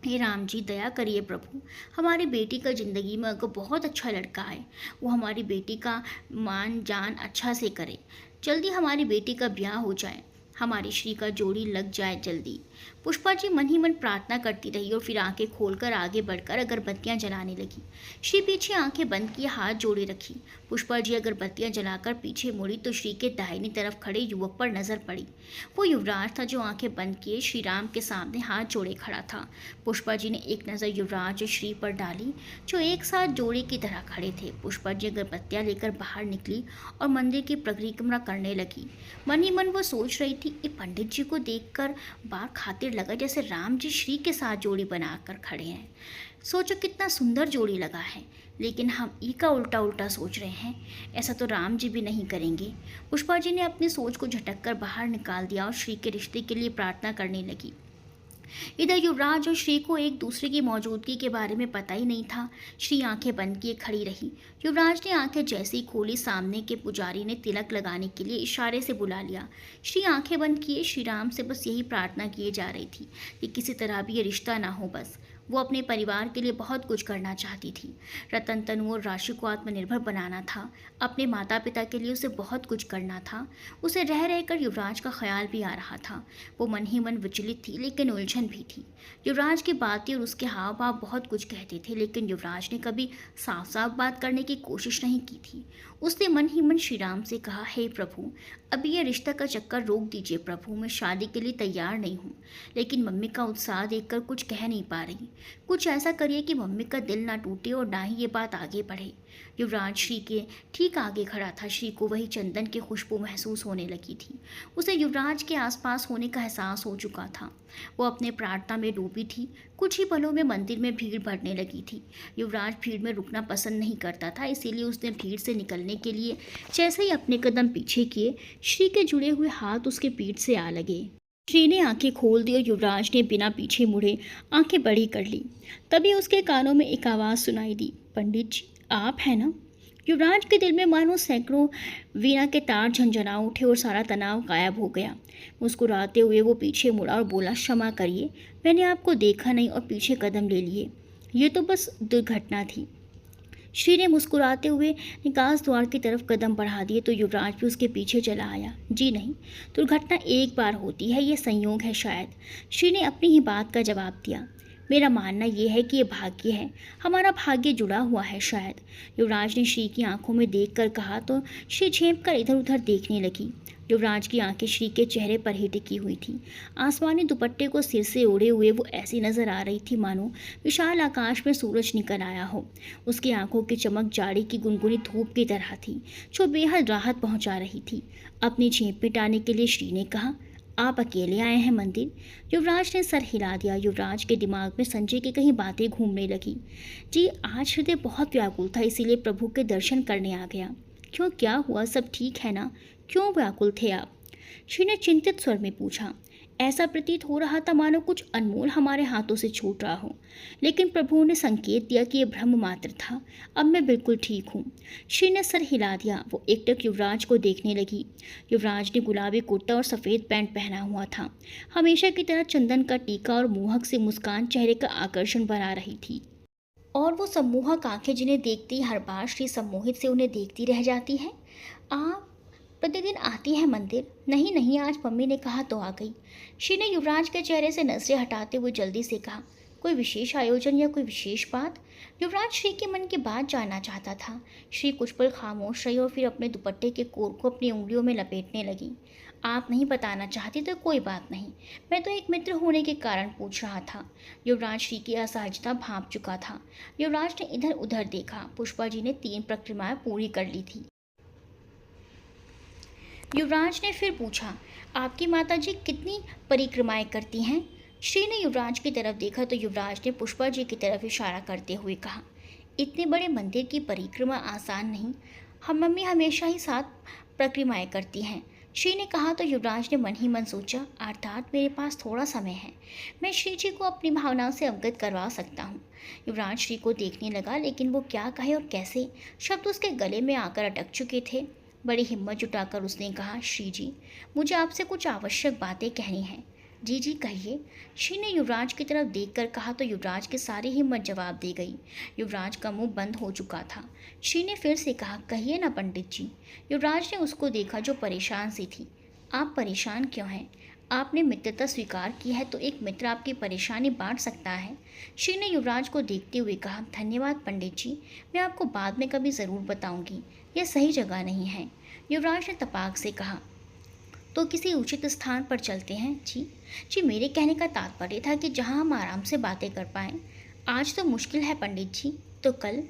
[SPEAKER 1] हे राम जी, दया करिए प्रभु, हमारी बेटी का ज़िंदगी में अगर बहुत अच्छा लड़का है, वो हमारी बेटी का मान जान अच्छा से करे, जल्दी हमारी बेटी का ब्याह हो जाए, हमारी श्री का जोड़ी लग जाए जल्दी। पुष्पा जी मन ही मन प्रार्थना करती रही और फिर आंखें खोलकर आगे बढ़कर अगरबत्तियां जलाने लगी। श्री पीछे आंखें बंद किए हाथ जोड़े रखी। पुष्पा जी अगरबत्तियां जलाकर पीछे मुड़ी तो श्री के दाहिनी तरफ खड़े युवक पर नजर पड़ी। वो युवराज था जो आंखें बंद किए श्री राम के सामने हाथ जोड़े खड़ा था। पुष्पा जी ने एक नज़र युवराज और श्री पर डाली जो एक साथ जोड़े की तरह खड़े थे। पुष्पा जी अगरबत्तियां लेकर बाहर निकली और मंदिर की परिक्रमा करने लगी। मन ही मन वो सोच रही थी, ये पंडित जी को देखकर बार खातिर लगा जैसे राम जी श्री के साथ जोड़ी बनाकर खड़े हैं। सोचो कितना सुंदर जोड़ी लगा है, लेकिन हम ई का उल्टा उल्टा सोच रहे हैं, ऐसा तो राम जी भी नहीं करेंगे। पुष्पा जी ने अपनी सोच को झटक कर बाहर निकाल दिया और श्री के रिश्ते के लिए प्रार्थना करने लगी। इधर युवराज और श्री को एक दूसरे की मौजूदगी के बारे में पता ही नहीं था। श्री आंखें बंद किए खड़ी रही। युवराज ने आंखें जैसे ही खोली, सामने के पुजारी ने तिलक लगाने के लिए इशारे से बुला लिया। श्री आंखें बंद किए श्री राम से बस यही प्रार्थना किए जा रही थी कि किसी तरह भी ये रिश्ता ना हो। बस वो अपने परिवार के लिए बहुत कुछ करना चाहती थी। रतन, तनु और राशि को आत्मनिर्भर बनाना था। अपने माता पिता के लिए उसे बहुत कुछ करना था। उसे रह रहकर युवराज का ख्याल भी आ रहा था। वो मन ही मन विचलित थी, लेकिन उलझन भी थी। युवराज की बातें और उसके हाव भाव बहुत कुछ कहते थे, लेकिन युवराज ने कभी साफ साफ बात करने की कोशिश नहीं की थी। उसने मन ही मन श्री राम से कहा, हे प्रभु, अभी ये रिश्ता का चक्कर रोक दीजिए प्रभु, मैं शादी के लिए तैयार नहीं हूँ, लेकिन मम्मी का उत्साह देखकर कुछ कह नहीं पा रही। कुछ ऐसा करिए कि मम्मी का दिल ना टूटे और ना ही ये बात आगे बढ़े। युवराज श्री के ठीक आगे खड़ा था। श्री को वही चंदन की खुशबू महसूस होने लगी थी। उसे युवराज के आसपास होने का एहसास हो चुका था। वो अपने प्रार्थना में डूबी थी। कुछ ही पलों में मंदिर में भीड़ बढ़ने लगी थी। युवराज भीड़ में रुकना पसंद नहीं करता था, इसीलिए उसने भीड़ से निकलने के लिए जैसे ही अपने कदम पीछे किए, श्री के जुड़े हुए हाथ उसके पीठ से आ लगे। श्री ने आंखें खोल दी और युवराज ने बिना पीछे मुड़े आंखें बड़ी कर ली। तभी उसके कानों में एक आवाज़ सुनाई दी, पंडित जी, आप हैं ना? युवराज के दिल में मानो सैकड़ों वीणा के तार झंझना उठे और सारा तनाव गायब हो गया। मुस्कुराते हुए वो पीछे मुड़ा और बोला, क्षमा करिए, मैंने आपको देखा नहीं और पीछे कदम ले लिए। ये तो बस दुर्घटना थी। श्री ने मुस्कुराते हुए निकास द्वार की तरफ कदम बढ़ा दिए तो युवराज भी उसके पीछे चला आया। जी नहीं, दुर्घटना एक बार होती है, ये संयोग है शायद। श्री ने अपनी ही बात का जवाब दिया। मेरा मानना यह है कि ये भाग्य है, हमारा भाग्य जुड़ा हुआ है शायद। युवराज ने श्री की आंखों में देखकर कहा तो श्री झेंप कर इधर उधर देखने लगी। युवराज की आंखें श्री के चेहरे पर ही टिकी हुई थी। आसमानी दुपट्टे को सिर से ओढ़े हुए वो ऐसी नजर आ रही थी मानो विशाल आकाश में सूरज निकल आया हो। उसकी आंखों की चमक जाड़ी की गुनगुनी धूप की तरह थी जो बेहद राहत पहुंचा रही थी। अपनी झेंप मिटाने के लिए श्री ने कहा, आप अकेले आए हैं मंदिर? युवराज ने सर हिला दिया। युवराज के दिमाग में संजय की कहीं बातें घूमने लगी। जी, आज हृदय बहुत व्याकुल था, इसीलिए प्रभु के दर्शन करने आ गया। क्यों, क्या हुआ? सब ठीक है ना? क्यों व्याकुल थे आप? श्री ने चिंतित स्वर में पूछा। ऐसा प्रतीत हो रहा था मानो कुछ अनमोल हमारे हाथों से छूट रहा हो, लेकिन प्रभु ने संकेत दिया कि यह भ्रम मात्र था। अब मैं बिल्कुल ठीक हूँ। श्री ने सर हिला दिया। वो एकटक युवराज को देखने लगी। युवराज ने गुलाबी कुर्ता और सफ़ेद पैंट पहना हुआ था। हमेशा की तरह चंदन का टीका और मोहक से मुस्कान चेहरे का आकर्षण बढ़ा रही थी। और वो सम्मोहक आंखें जिन्हें देखते ही हर बार श्री सम्मोहित से उन्हें देखती रह जाती है। आप प्रतिदिन आती है मंदिर? नहीं नहीं, आज मम्मी ने कहा तो आ गई। श्री ने युवराज के चेहरे से नजरें हटाते हुए जल्दी से कहा, कोई विशेष आयोजन या कोई विशेष बात? युवराज श्री के मन की बात जानना चाहता था। श्री कुछ पल खामोश रही और फिर अपने दुपट्टे के कोर को अपनी उंगलियों में लपेटने लगी। आप नहीं बताना चाहती तो कोई बात नहीं, मैं तो एक मित्र होने के कारण पूछ रहा था। युवराज श्री की असहजता भांप चुका था। युवराज ने इधर उधर देखा। पुष्पा जी ने 3 परिक्रमाएं पूरी कर ली थी। युवराज ने फिर पूछा, आपकी माताजी कितनी परिक्रमाएं करती हैं? श्री ने युवराज की तरफ देखा तो युवराज ने पुष्पा जी की तरफ इशारा करते हुए कहा, इतने बड़े मंदिर की परिक्रमा आसान नहीं। हम मम्मी हमेशा ही साथ परिक्रमाएं करती हैं। श्री ने कहा तो युवराज ने मन ही मन सोचा, अर्थात मेरे पास थोड़ा समय है, मैं श्री जी को अपनी भावनाओं से अवगत करवा सकता हूँ। युवराज श्री को देखने लगा, लेकिन वो क्या कहे और कैसे, शब्द उसके गले में आकर अटक चुके थे। बड़ी हिम्मत जुटाकर उसने कहा, श्री जी, मुझे आपसे कुछ आवश्यक बातें कहनी हैं। जी जी कहिए। श्री ने युवराज की तरफ देखकर कहा तो युवराज की सारी हिम्मत जवाब दे गई। युवराज का मुंह बंद हो चुका था। श्री ने फिर से कहा, कहिए ना पंडित जी। युवराज ने उसको देखा जो परेशान सी थी। आप परेशान क्यों हैं? आपने मित्रता स्वीकार की है तो एक मित्र आपकी परेशानी बांट सकता है। श्री ने युवराज को देखते हुए कहा, धन्यवाद पंडित जी, मैं आपको बाद में कभी ज़रूर बताऊंगी। यह सही जगह नहीं है। युवराज ने तपाक से कहा, तो किसी उचित स्थान पर चलते हैं। जी जी, मेरे कहने का तात्पर्य था कि जहां हम आराम से बातें कर पाएं। आज तो मुश्किल है पंडित जी, तो कल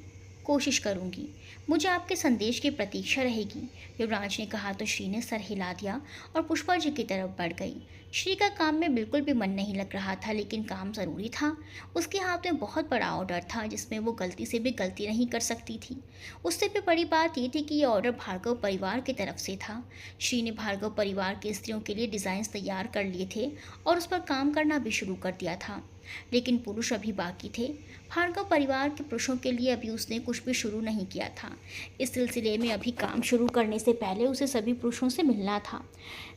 [SPEAKER 1] कोशिश करूंगी। मुझे आपके संदेश की प्रतीक्षा रहेगी। युवराज ने कहा तो श्री ने सर हिला दिया और पुष्पा जी की तरफ बढ़ गई। श्री का काम में बिल्कुल भी मन नहीं लग रहा था, लेकिन काम ज़रूरी था। उसके हाथ में बहुत बड़ा ऑर्डर था जिसमें वो गलती से भी गलती नहीं कर सकती थी। उससे भी बड़ी बात ये थी कि यह ऑर्डर भार्गव परिवार की तरफ से था। श्री ने भार्गव परिवार की स्त्रियों के लिए डिज़ाइंस तैयार कर लिए थे और उस पर काम करना भी शुरू कर दिया था, लेकिन पुरुष अभी बाकी थे। भार्गव परिवार के पुरुषों के लिए अभी उसने कुछ भी शुरू नहीं किया था। इस सिलसिले में अभी काम शुरू करने से पहले उसे सभी पुरुषों से मिलना था।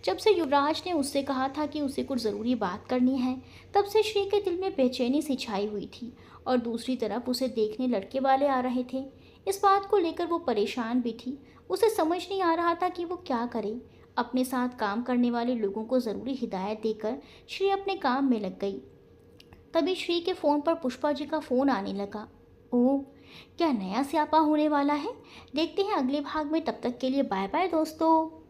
[SPEAKER 1] जब से युवराज ने उससे कहा था कि उसे कुछ ज़रूरी बात करनी है, तब से श्री के दिल में बेचैनी सी छाई हुई थी और दूसरी तरफ उसे देखने लड़के वाले आ रहे थे। इस बात को लेकर वो परेशान भी थी। उसे समझ नहीं आ रहा था कि वो क्या करे। अपने साथ काम करने वाले लोगों को ज़रूरी हिदायत देकर श्री अपने काम में लग गई। तभी श्री के फ़ोन पर पुष्पा जी का फ़ोन आने लगा। ओह, क्या नया स्यापा होने वाला है? देखते हैं अगले भाग में। तब तक के लिए बाय बाय दोस्तों।